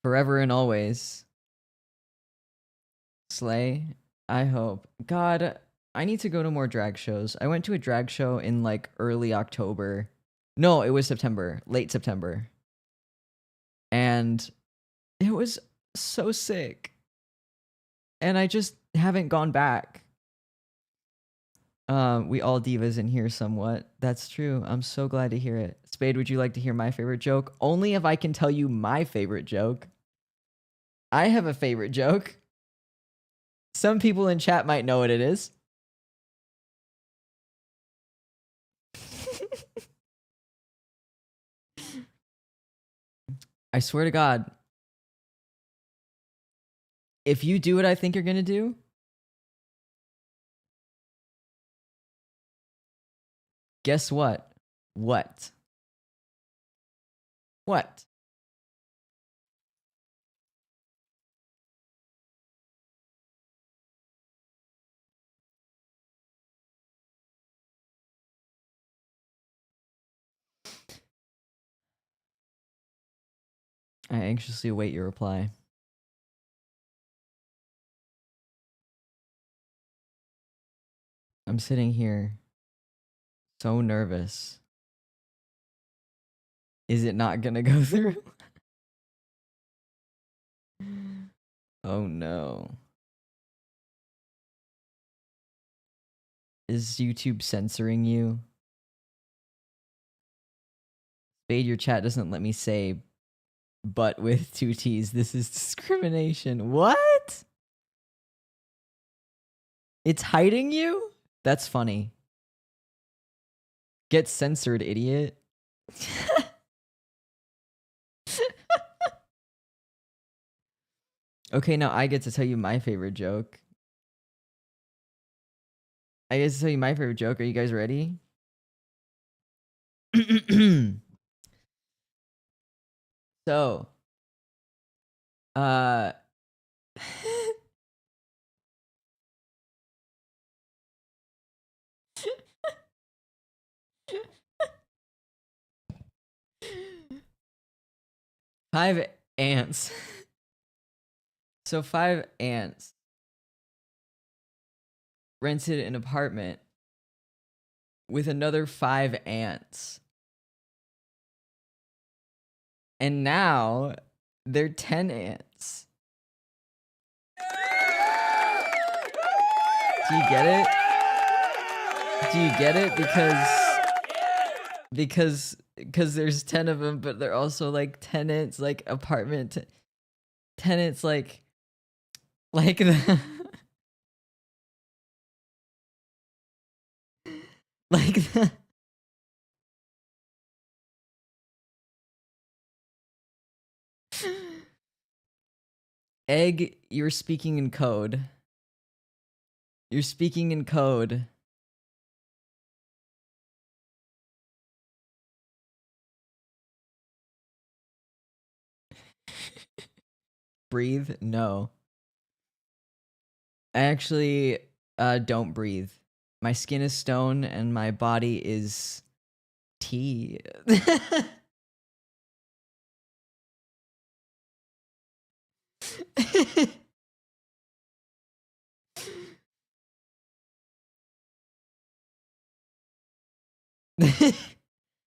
Forever and always. Slay. I hope. God, I need to go to more drag shows. I went to a drag show in like early October. No, it was September, late September. And it was so sick. And I just haven't gone back. We all divas in here somewhat. That's true. I'm so glad to hear it. Spade, would you like to hear my favorite joke? Only if I can tell you my favorite joke. I have a favorite joke. Some people in chat might know what it is. I swear to God, if you do what I think you're gonna do, guess what? What? What? I anxiously await your reply. I'm sitting here so nervous. Is it not gonna go through? Oh no. Is YouTube censoring you? Spade, your chat doesn't let me say but with 2 T's. This is discrimination. What? It's hiding you? That's funny. Get censored, idiot. Okay, now I get to tell you my favorite joke. I get to tell you my favorite joke. Are you guys ready? So, uh 5 ants. So 5 ants rented an apartment with another 5 ants. And now they're 10 ants. Do you get it? Do you get it? Because there's 10 of them, but they're also like tenants, like apartment tenants, like the like the Egg, you're speaking in code. You're speaking in code. Breathe? No. I actually don't breathe. My skin is stone and my body is tea.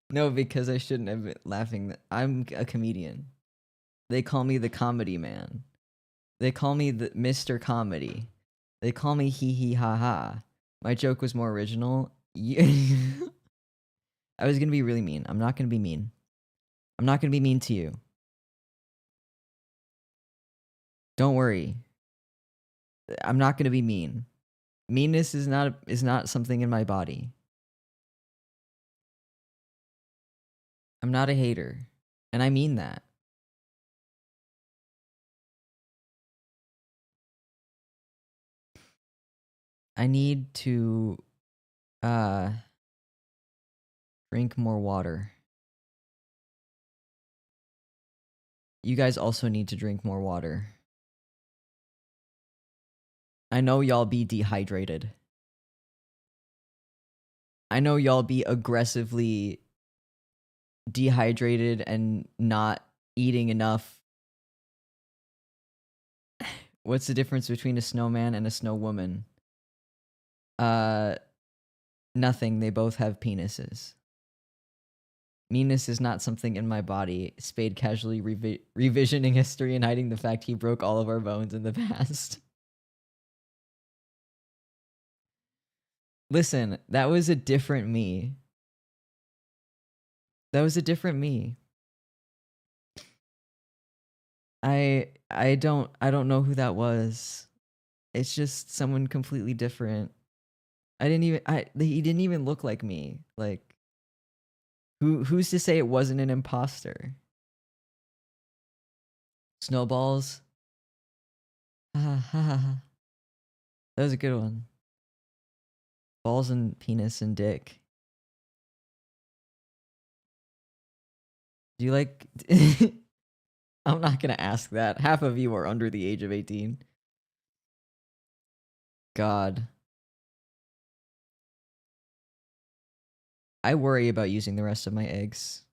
No, because I shouldn't have been laughing. I'm a comedian. They call me the comedy man. They call me the Mr. Comedy. They call me hee hee ha ha. My joke was more original. I was gonna be really mean. I'm not gonna be mean. I'm not gonna be mean to you. Don't worry. I'm not gonna be mean. Meanness is not something in my body. I'm not a hater, and I mean that. I need to drink more water. You guys also need to drink more water. I know y'all be dehydrated. I know y'all be aggressively dehydrated and not eating enough. What's the difference between a snowman and a snow woman? Nothing. They both have penises. Meanness is not something in my body. Spade casually revisioning history and hiding the fact he broke all of our bones in the past. Listen, that was a different me. That was a different me. I don't know who that was. It's just someone completely different. He didn't even look like me. Like who's to say it wasn't an imposter? Snowballs. That was a good one. Balls and penis and dick. Do you like... I'm not gonna ask that. Half of you are under the age of 18. God. I worry about using the rest of my eggs.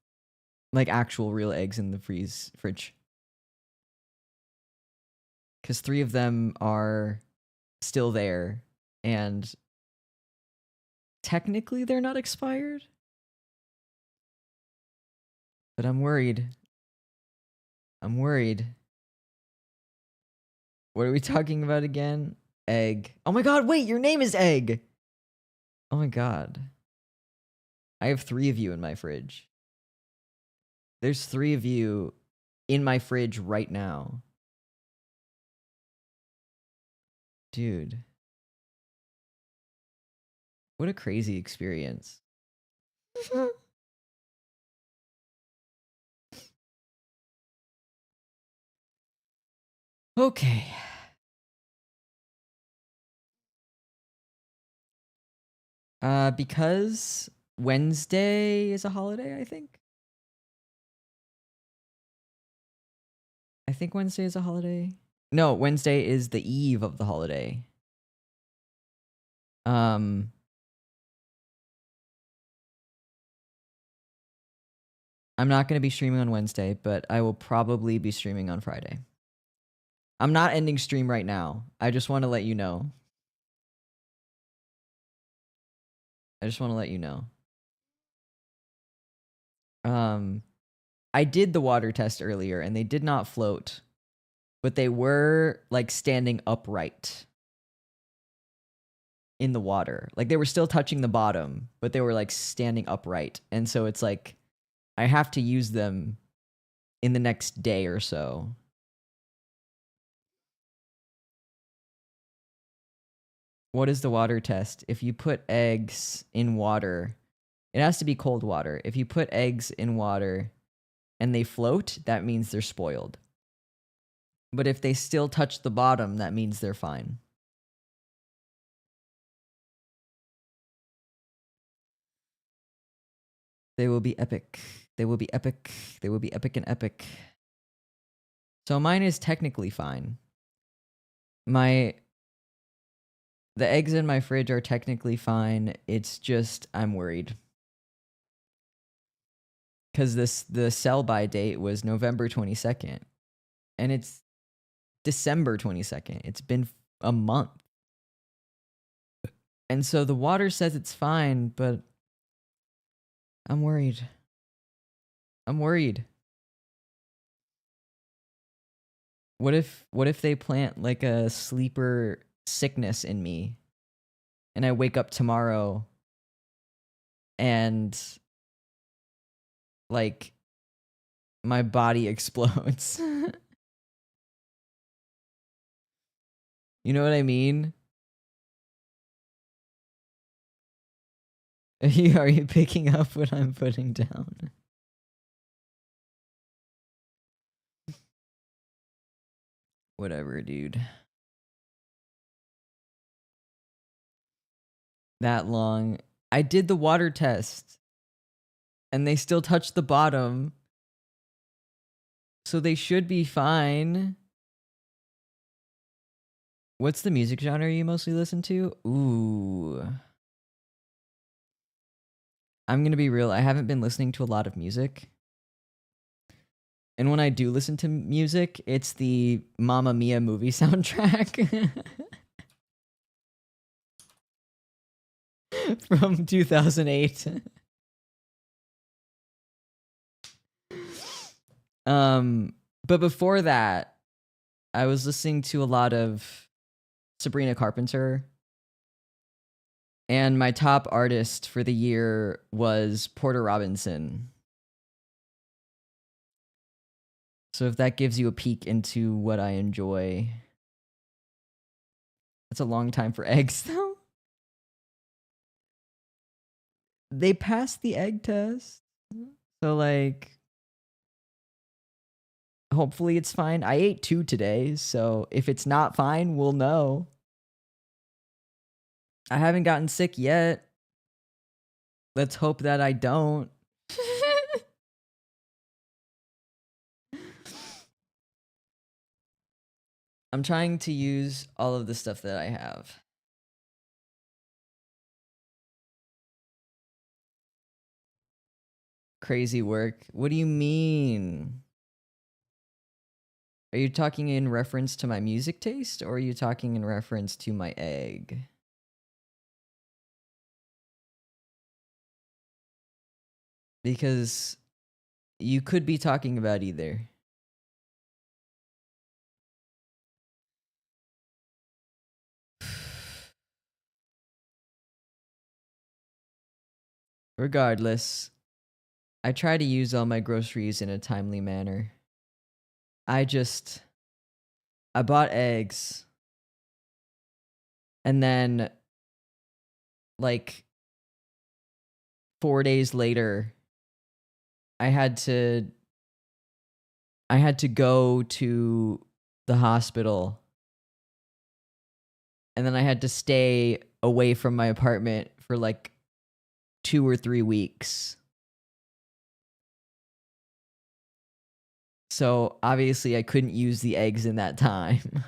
Like actual real eggs in the fridge. Because 3 of them are still there. And technically they're not expired. But I'm worried. I'm worried. What are we talking about again? Egg. Oh my god, wait, your name is Egg! Oh my god. I have 3 of you in my fridge. There's 3 of you in my fridge right now. Dude. What a crazy experience. Okay. Because Wednesday is a holiday, I think. I think Wednesday is a holiday. No, Wednesday is the eve of the holiday. I'm not going to be streaming on Wednesday, but I will probably be streaming on Friday. I'm not ending stream right now. I just want to let you know. I did the water test earlier and they did not float, but they were like standing upright in the water. Like they were still touching the bottom, but they were like standing upright. And so it's like I have to use them in the next day or so. What is the water test? If you put eggs in water, it has to be cold water. If you put eggs in water and they float, that means they're spoiled. But if they still touch the bottom, that means they're fine. They will be epic. They will be epic. They will be epic and epic. So mine is technically fine. The eggs in my fridge are technically fine. It's just I'm worried. Cuz the sell by date was November 22nd and it's December 22nd. It's been a month. And so the water says it's fine, but I'm worried. What if they plant like a sleeper sickness in me and I wake up tomorrow and like my body explodes? You know what I mean? Are you picking up what I'm putting down? Whatever, dude. That long. I did the water test and they still touch the bottom. So they should be fine. What's the music genre you mostly listen to? Ooh. I'm going to be real. I haven't been listening to a lot of music. And when I do listen to music, it's the Mamma Mia movie soundtrack from 2008. But before that, I was listening to a lot of Sabrina Carpenter. And my top artist for the year was Porter Robinson. So if that gives you a peek into what I enjoy. That's a long time for eggs, though. They passed the egg test. So, like, Hopefully it's fine. I ate 2 today, so if it's not fine, we'll know. I haven't gotten sick yet. Let's hope that I don't. I'm trying to use all of the stuff that I have. Crazy work. What do you mean? Are you talking in reference to my music taste, or are you talking in reference to my egg? Because you could be talking about either. Regardless, I try to use all my groceries in a timely manner. I bought eggs, and then, like, 4 days later, I had to go to the hospital, and then I had to stay away from my apartment for like 2 or 3 weeks. So obviously I couldn't use the eggs in that time.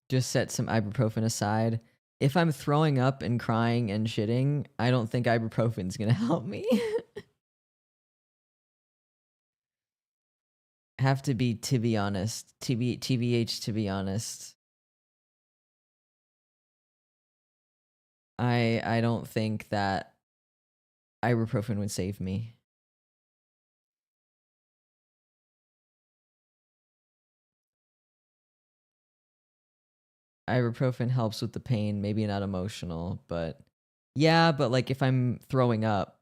Just set some ibuprofen aside. If I'm throwing up and crying and shitting, I don't think ibuprofen's gonna help me. Have to be honest. TBH, to be honest. I don't think that ibuprofen would save me. Ibuprofen helps with the pain, maybe not emotional, but yeah, but like if I'm throwing up,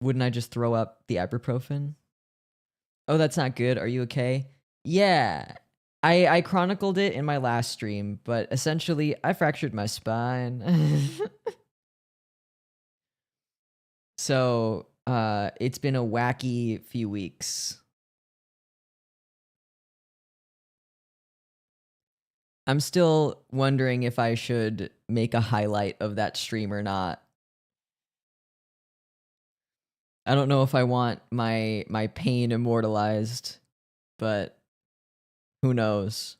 wouldn't I just throw up the ibuprofen? Oh, that's not good. Are you okay? Yeah. I chronicled it in my last stream, but essentially I fractured my spine. So, it's been a wacky few weeks. I'm still wondering if I should make a highlight of that stream or not. I don't know if I want my pain immortalized, but who knows?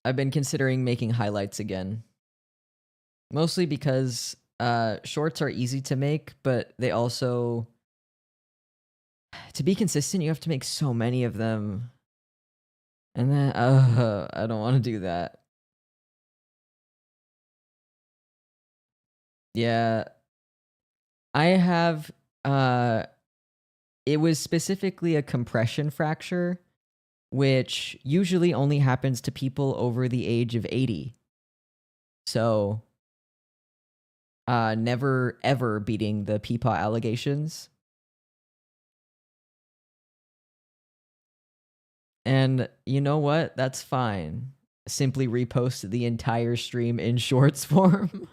I've been considering making highlights again. Mostly because shorts are easy to make, but they also, to be consistent, you have to make so many of them. And then I don't want to do that. Yeah. I have it was specifically a compression fracture, which usually only happens to people over the age of 80. So, never ever beating the Peepaw allegations. And you know what? That's fine. Simply repost the entire stream in shorts form.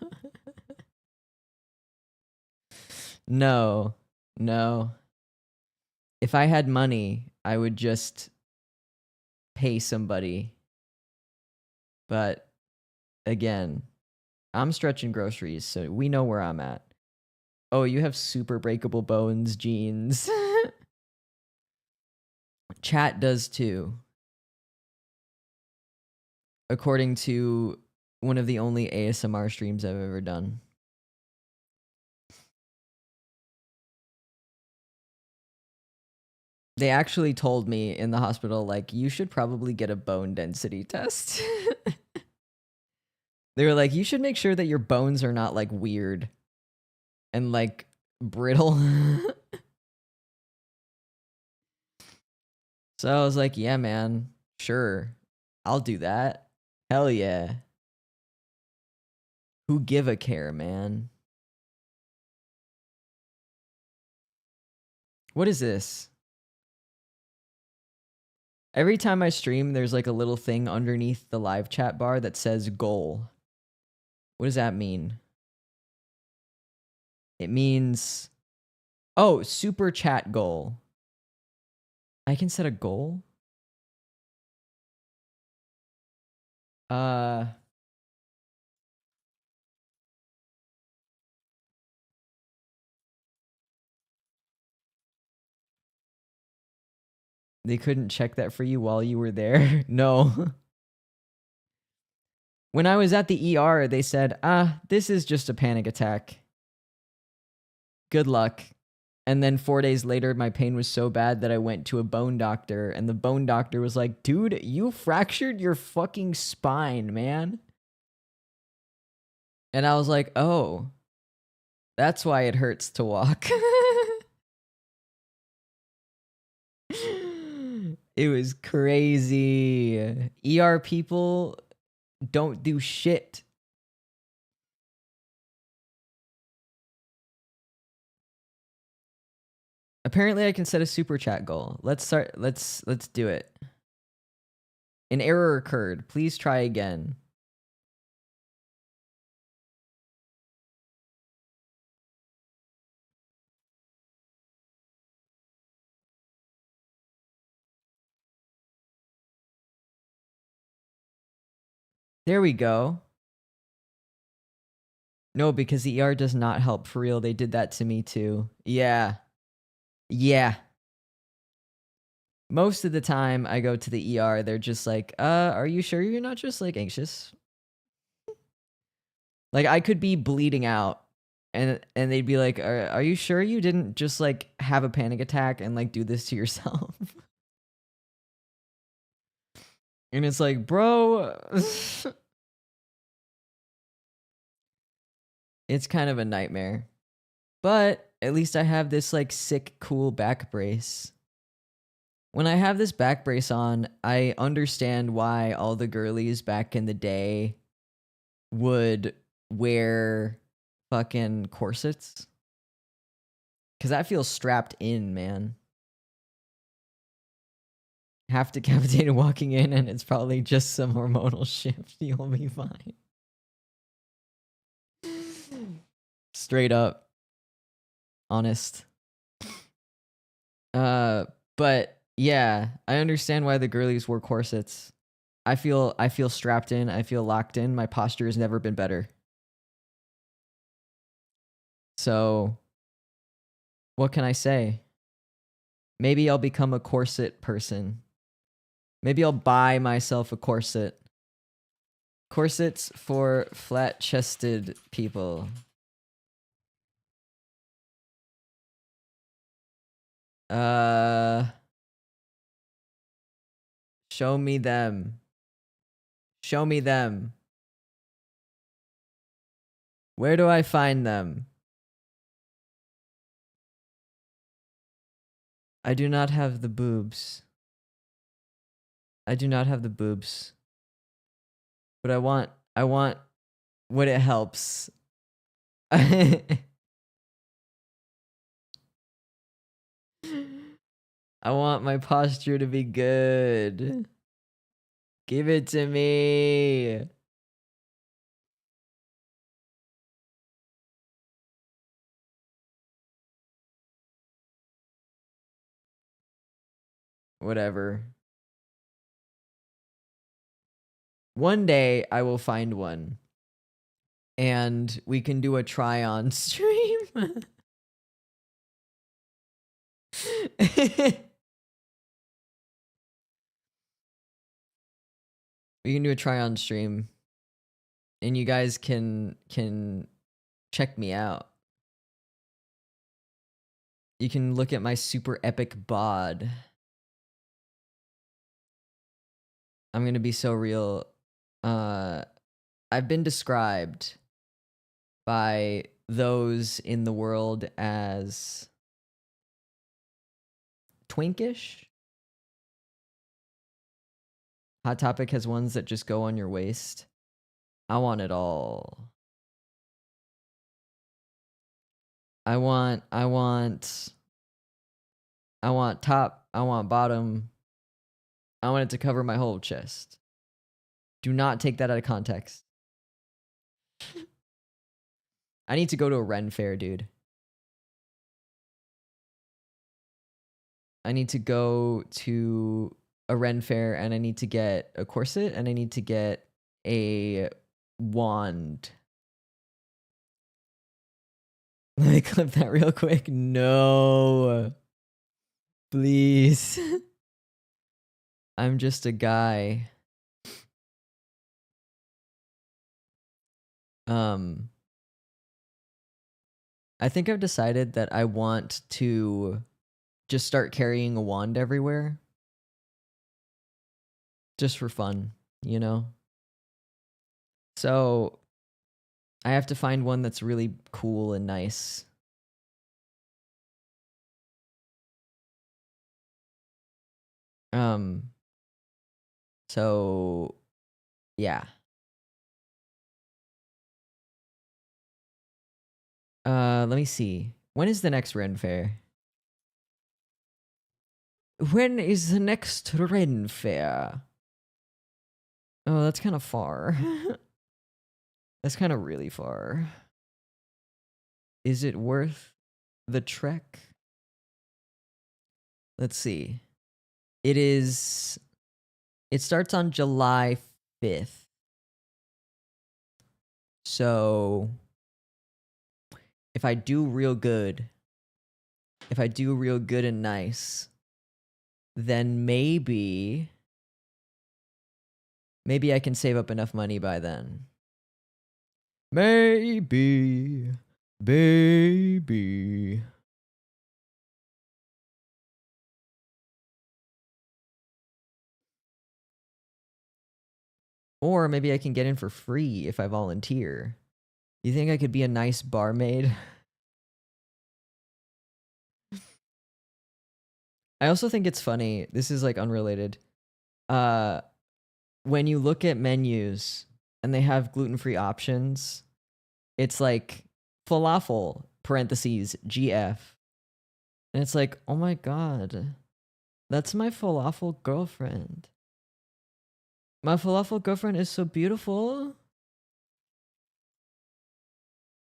No. No. If I had money, I would just pay somebody. But again, I'm stretching groceries, so we know where I'm at. Oh, you have super breakable bones, jeans. Chat does too. According to one of the only ASMR streams I've ever done. They actually told me in the hospital, like, you should probably get a bone density test. They were like, you should make sure that your bones are not, like, weird and, like, brittle. So I was like, yeah, man, sure. I'll do that. Hell yeah. Who give a care, man? What is this? Every time I stream, there's like a little thing underneath the live chat bar that says goal. What does that mean? It means, oh, super chat goal. I can set a goal? They couldn't check that for you while you were there? No. When I was at the ER, they said, this is just a panic attack. Good luck. And then 4 days later, my pain was so bad that I went to a bone doctor, and the bone doctor was like, dude, you fractured your fucking spine, man. And I was like, oh, that's why it hurts to walk. It was crazy. ER people don't do shit. Apparently I can set a super chat goal. Let's do it. An error occurred. Please try again. There we go. No, because the ER does not help for real. They did that to me too. Yeah. Yeah. Most of the time I go to the ER, they're just like, are you sure you're not just like anxious? Like I could be bleeding out and they'd be like, are you sure you didn't just like have a panic attack and like do this to yourself? And it's like, bro, it's kind of a nightmare. But at least I have this like sick, cool back brace. When I have this back brace on, I understand why all the girlies back in the day would wear fucking corsets. Because that feels strapped in, man. Half decapitated walking in, and it's probably just some hormonal shift. You'll be fine. Straight up. Honest. But yeah, I understand why the girlies wore corsets. I feel strapped in. I feel locked in. My posture has never been better. So, what can I say? Maybe I'll become a corset person. Maybe I'll buy myself a corset. Corsets for flat-chested people. Show me them. Show me them. Where do I find them? I do not have the boobs. I do not have the boobs. But I want what it helps. I want my posture to be good. Give it to me. Whatever. One day I will find one. And we can do a try-on stream. We can do a try-on stream. And you guys can check me out. You can look at my super epic bod. I'm gonna be so real. I've been described by those in the world as twinkish. Hot Topic has ones that just go on your waist. I want it all. I want top, I want bottom. I want it to cover my whole chest. Do not take that out of context. I need to go to a Ren fair, dude. I need to go to a Ren fair and I need to get a corset and I need to get a wand. Let me clip that real quick. No. Please. I'm just a guy. I think I've decided that I want to just start carrying a wand everywhere. Just for fun, you know? So I have to find one that's really cool and nice. So yeah. Let me see. When is the next Ren Fair? When is the next Ren Fair? Oh, that's kind of far. That's kind of really far. Is it worth the trek? Let's see. It starts on July 5th. So if I do real good and nice, then maybe I can save up enough money by then. Maybe. Baby. Or maybe I can get in for free if I volunteer. You think I could be a nice barmaid? I also think it's funny. This is like unrelated. When you look at menus and they have gluten-free options, it's like falafel parentheses GF. And it's like, "Oh my god. That's my falafel girlfriend. My falafel girlfriend is so beautiful.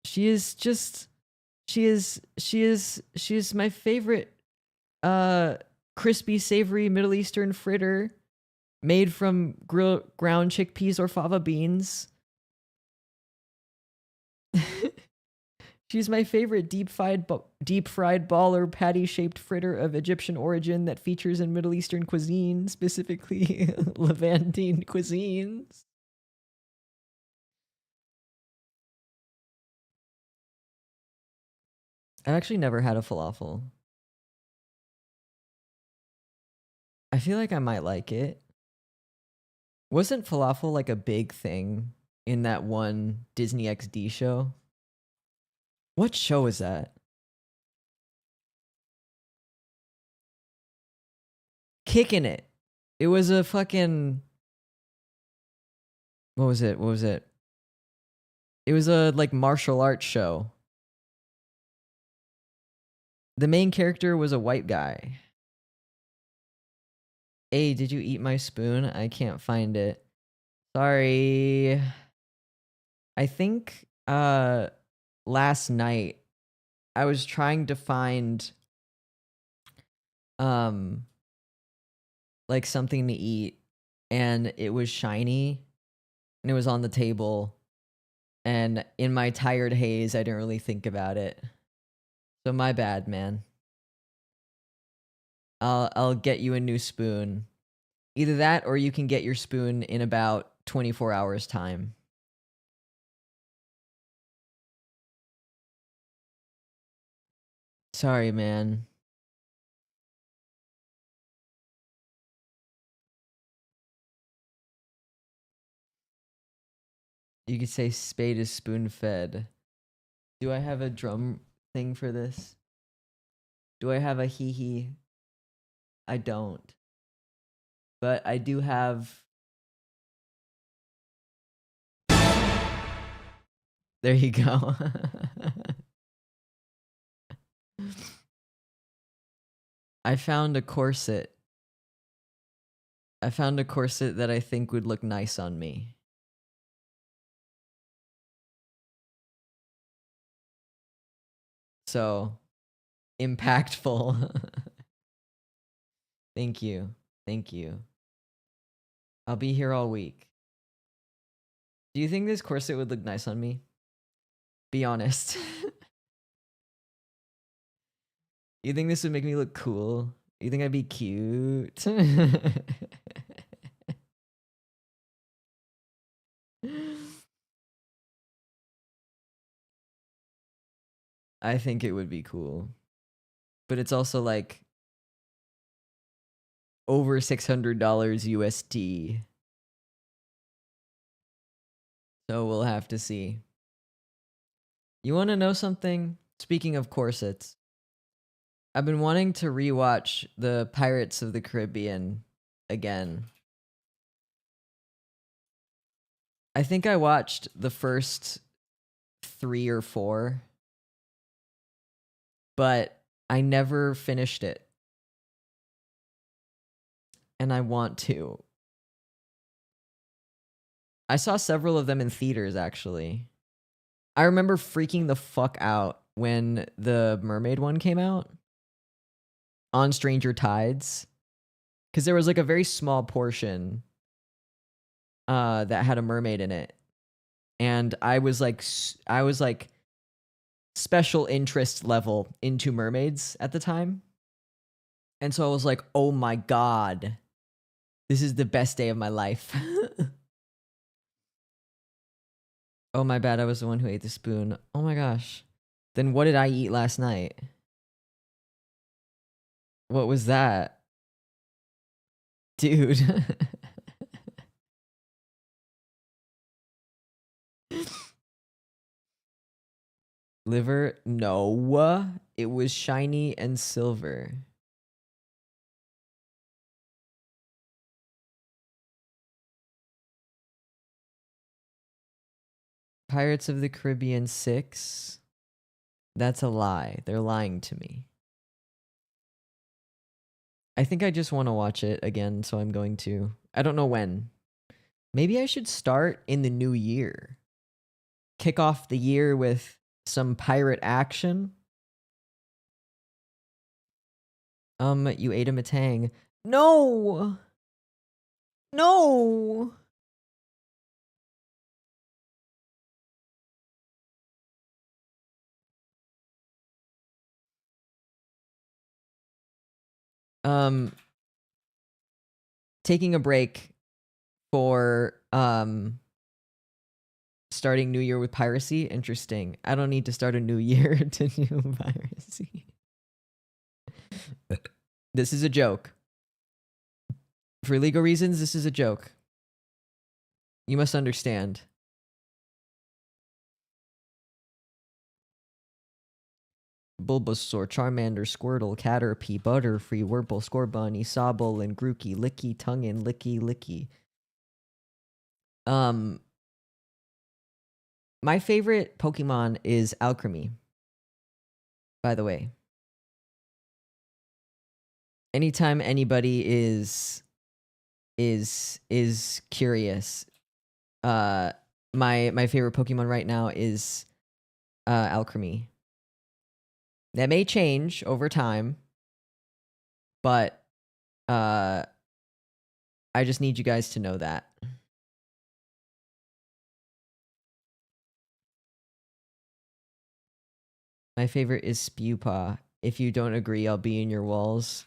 She is my favorite crispy savory Middle Eastern fritter made from ground chickpeas or fava beans. She's my favorite deep fried baller patty shaped fritter of Egyptian origin that features in Middle Eastern cuisine, specifically Levantine cuisines." I've actually never had a falafel. I feel like I might like it. Wasn't falafel like a big thing in that one Disney XD show? What show is that? Kicking It. It was a fucking. What was it? It was a like martial arts show. The main character was a white guy. Hey, did you eat my spoon? I can't find it. Sorry. I think last night I was trying to find like something to eat and it was shiny and it was on the table and in my tired haze I didn't really think about it. So my bad, man. I'll get you a new spoon. Either that or you can get your spoon in about 24 hours time. Sorry, man. You could say spade is spoon fed. Do I have a drum thing for this? Do I have a hee hee? I don't. But I do have. There you go. I found a corset. I found a corset that I think would look nice on me. So, impactful. Thank you. Thank you. I'll be here all week. Do you think this corset would look nice on me? Be honest. You think this would make me look cool? You think I'd be cute? I think it would be cool. But it's also like over $600 USD. So we'll have to see. You want to know something? Speaking of corsets, I've been wanting to rewatch the Pirates of the Caribbean again. I think I watched the first 3 or 4, but I never finished it. And I want to. I saw several of them in theaters, actually. I remember freaking the fuck out when the mermaid one came out on Stranger Tides, because there was like a very small portion that had a mermaid in it, and I was like special interest level into mermaids at the time, and so I was like, oh my god, this is the best day of my life. Oh my bad, I was the one who ate the spoon. Oh my gosh. Then what did I eat last night? What was that? Dude. Liver? No. It was shiny and silver. Pirates of the Caribbean 6? That's a lie. They're lying to me. I think I just want to watch it again, so I'm going to. I don't know when. Maybe I should start in the new year. Kick off the year with some pirate action. You ate a matang. No! No! Taking a break for starting new year with piracy. Interesting. I don't need to start a new year to do piracy. This is a joke. For legal reasons, this is a joke. You must understand. Bulbasaur, Charmander, Squirtle, Caterpie, Butterfree, Wurple, Scorbunny, Sobble, and Grookey, Licky, Tungin, Licky, Licky. My favorite Pokemon is Alchemy, by the way. Anytime anybody is curious, my favorite Pokemon right now is Alchemy. That may change over time, but I just need you guys to know that. My favorite is Spewpaw. If you don't agree, I'll be in your walls.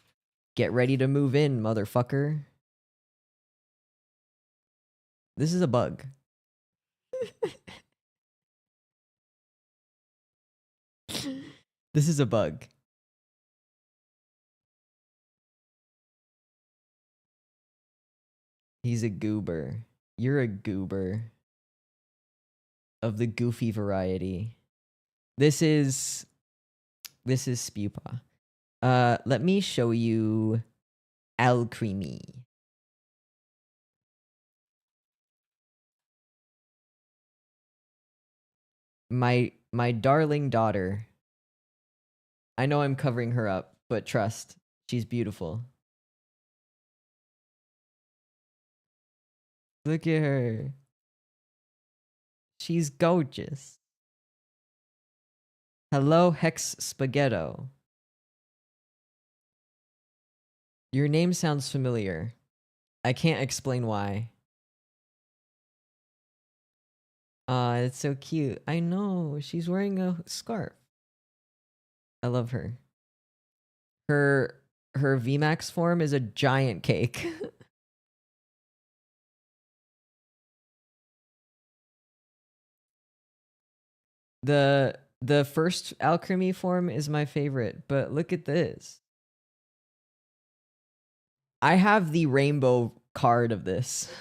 Get ready to move in, motherfucker. This is a bug. This is a bug. He's a goober. You're a goober. Of the goofy variety. This is Spewpaw. Let me show you Alchemy. My darling daughter. I know I'm covering her up, but trust, she's beautiful. Look at her. She's gorgeous. Hello, Hex Spaghetto. Your name sounds familiar. I can't explain why. It's so cute. I know. She's wearing a scarf. I love her. Her VMAX form is a giant cake. The first alchemy form is my favorite, but look at this. I have the rainbow card of this.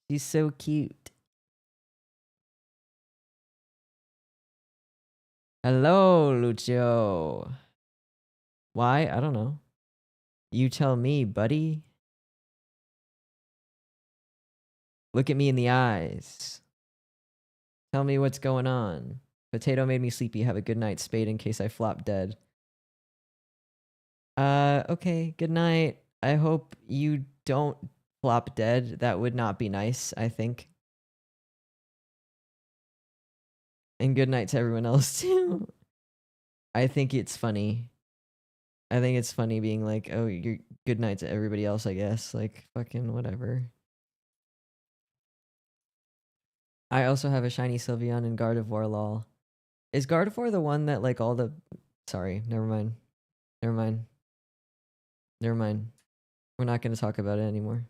She's so cute. Hello, Lucio. Why? I don't know. You tell me, buddy. Look at me in the eyes. Tell me what's going on. Potato made me sleepy. Have a good night, Spade, in case I flop dead. Okay. Good night. I hope you don't flop dead. That would not be nice, I think. And good night to everyone else, too. I think it's funny. I think it's funny being like, oh, you're good night to everybody else, I guess. Like, fucking whatever. I also have a shiny Sylveon in Gardevoir, lol. Is Gardevoir the one that, like, all the... Sorry, never mind. Never mind. Never mind. We're not going to talk about it anymore.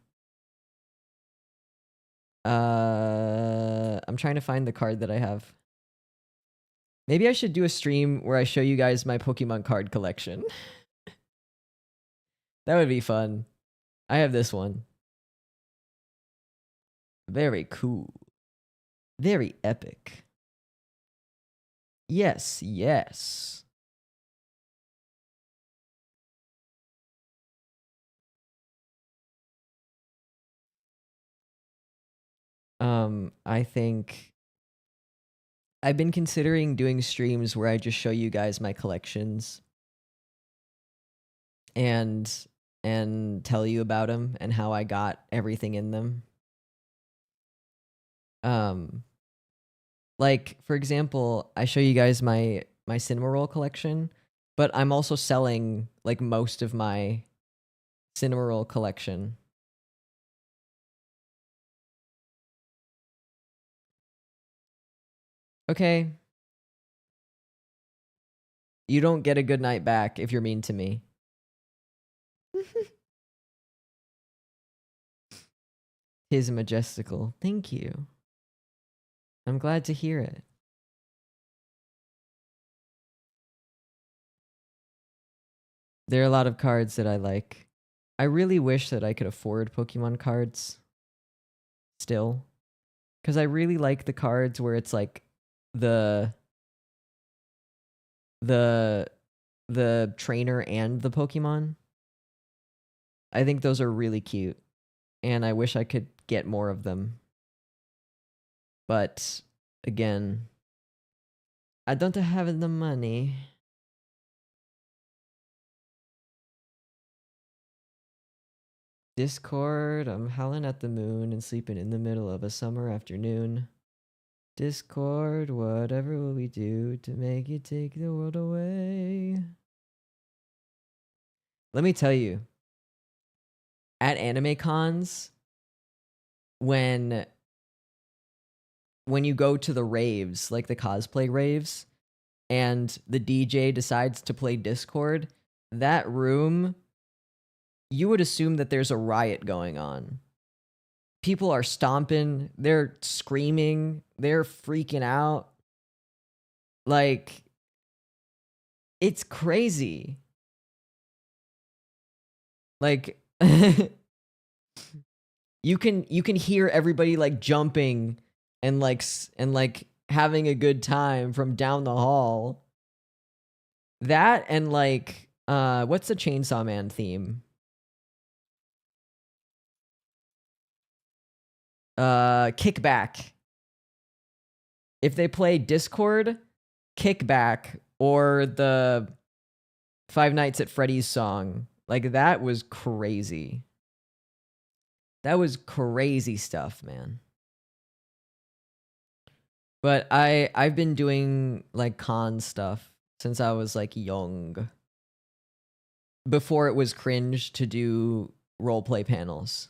I'm trying to find the card that I have. Maybe I should do a stream where I show you guys my Pokemon card collection. That would be fun. I have this one. Very cool. Very epic. Yes, yes. I think I've been considering doing streams where I just show you guys my collections and tell you about them and how I got everything in them. Like, for example, I show you guys my Cinnamoroll collection, but I'm also selling like most of my Cinnamoroll collection. Okay. You don't get a good night back if you're mean to me. Tis majestical. Thank you. I'm glad to hear it. There are a lot of cards that I like. I really wish that I could afford Pokemon cards still. Because I really like the cards where it's like the trainer and the Pokemon. I think those are really cute. And I wish I could get more of them. But again, I don't have the money. Discord, I'm howling at the moon and sleeping in the middle of a summer afternoon. Discord, whatever will we do to make you take the world away? Let me tell you, at anime cons, when you go to the raves, like the cosplay raves, and the DJ decides to play Discord, that room, you would assume that there's a riot going on. People are stomping, they're screaming, they're freaking out. Like, it's crazy. Like, you can hear everybody like jumping and like having a good time from down the hall. That and like what's the Chainsaw Man theme? Kickback. If they play Discord, Kickback, or the Five Nights at Freddy's song, like that was crazy. That was crazy stuff, man. But I've been doing like con stuff since I was like young. Before it was cringe to do roleplay panels.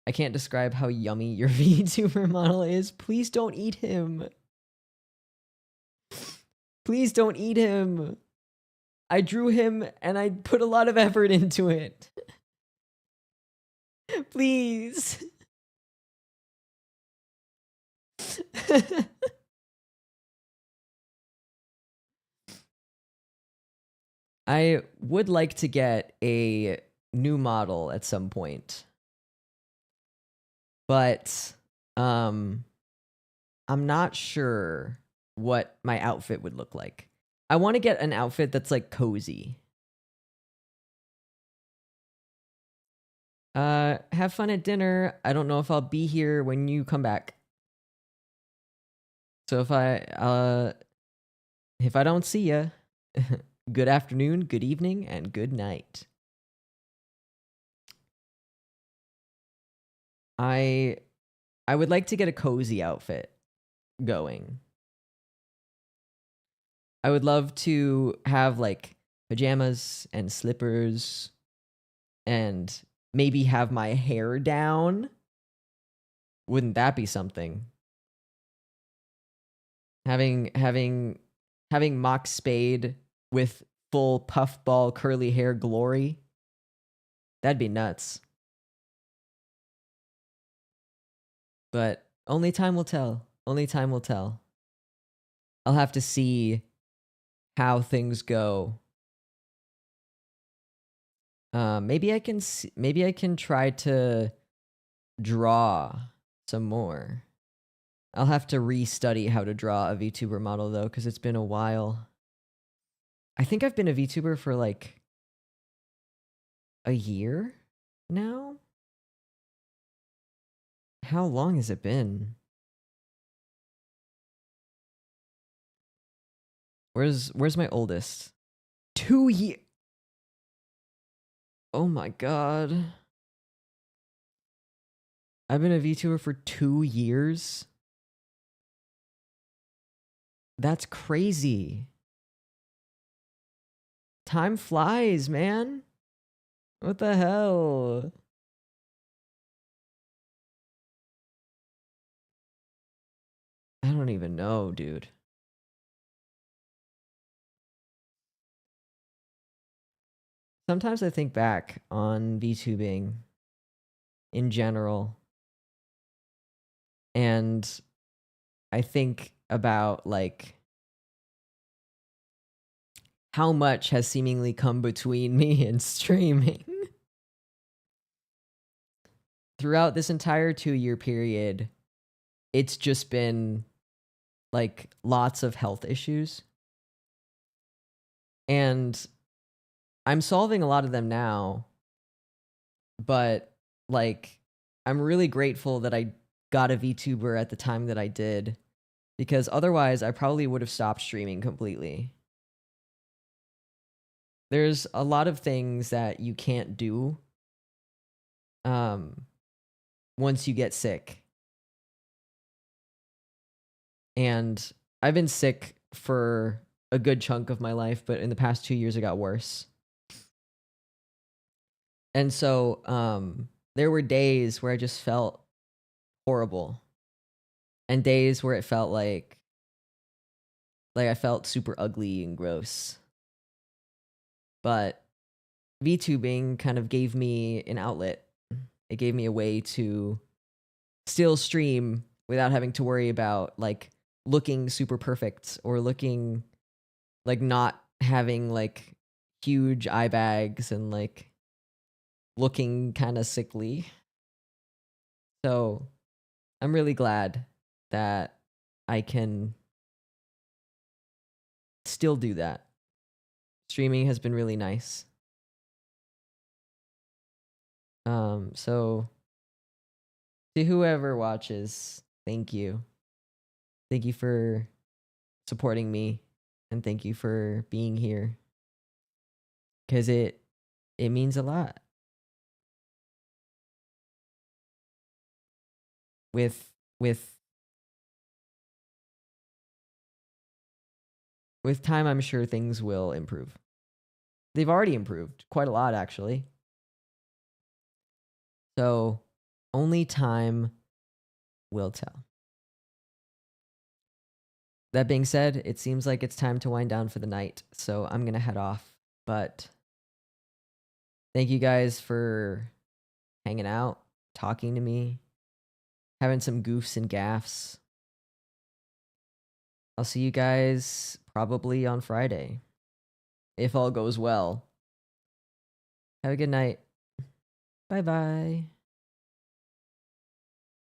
I can't describe how yummy your VTuber model is. Please don't eat him. Please don't eat him. I drew him and I put a lot of effort into it. Please. I would like to get a new model at some point. But I'm not sure what my outfit would look like. I want to get an outfit that's like cozy. Have fun at dinner. I don't know if I'll be here when you come back. So if I don't see ya, good afternoon, good evening, and good night. I would like to get a cozy outfit going. I would love to have like pajamas and slippers and maybe have my hair down. Wouldn't that be something? Having mockspade with full puffball curly hair glory. That'd be nuts. But only time will tell. Only time will tell. I'll have to see how things go. Maybe I can try to draw some more. I'll have to restudy how to draw a VTuber model though, because it's been a while. I think I've been a VTuber for like a year now. How long has it been? Where's my oldest? 2 years. Oh my god. I've been a VTuber for 2 years. That's crazy. Time flies, man. What the hell? I don't even know, dude. Sometimes I think back on VTubing in general, and I think about like how much has seemingly come between me and streaming. Throughout this entire 2-year period, it's just been like lots of health issues. And I'm solving a lot of them now, but like I'm really grateful that I got a VTuber at the time that I did, because otherwise I probably would have stopped streaming completely. There's a lot of things that you can't do once you get sick. And I've been sick for a good chunk of my life, but in the past 2 years it got worse. And so there were days where I just felt horrible, and days where it felt like I felt super ugly and gross. But VTubing kind of gave me an outlet. It gave me a way to still stream without having to worry about like looking super perfect or looking like not having like huge eye bags and like looking kind of sickly. So I'm really glad that I can still do that. Streaming has been really nice. So to whoever watches, thank you. Thank you for supporting me, and thank you for being here. 'Cause it means a lot. With with time, I'm sure things will improve. They've already improved quite a lot, actually. So only time will tell. That being said, it seems like it's time to wind down for the night. So I'm going to head off. But thank you guys for hanging out, talking to me, having some goofs and gaffs. I'll see you guys probably on Friday, if all goes well. Have a good night. Bye bye.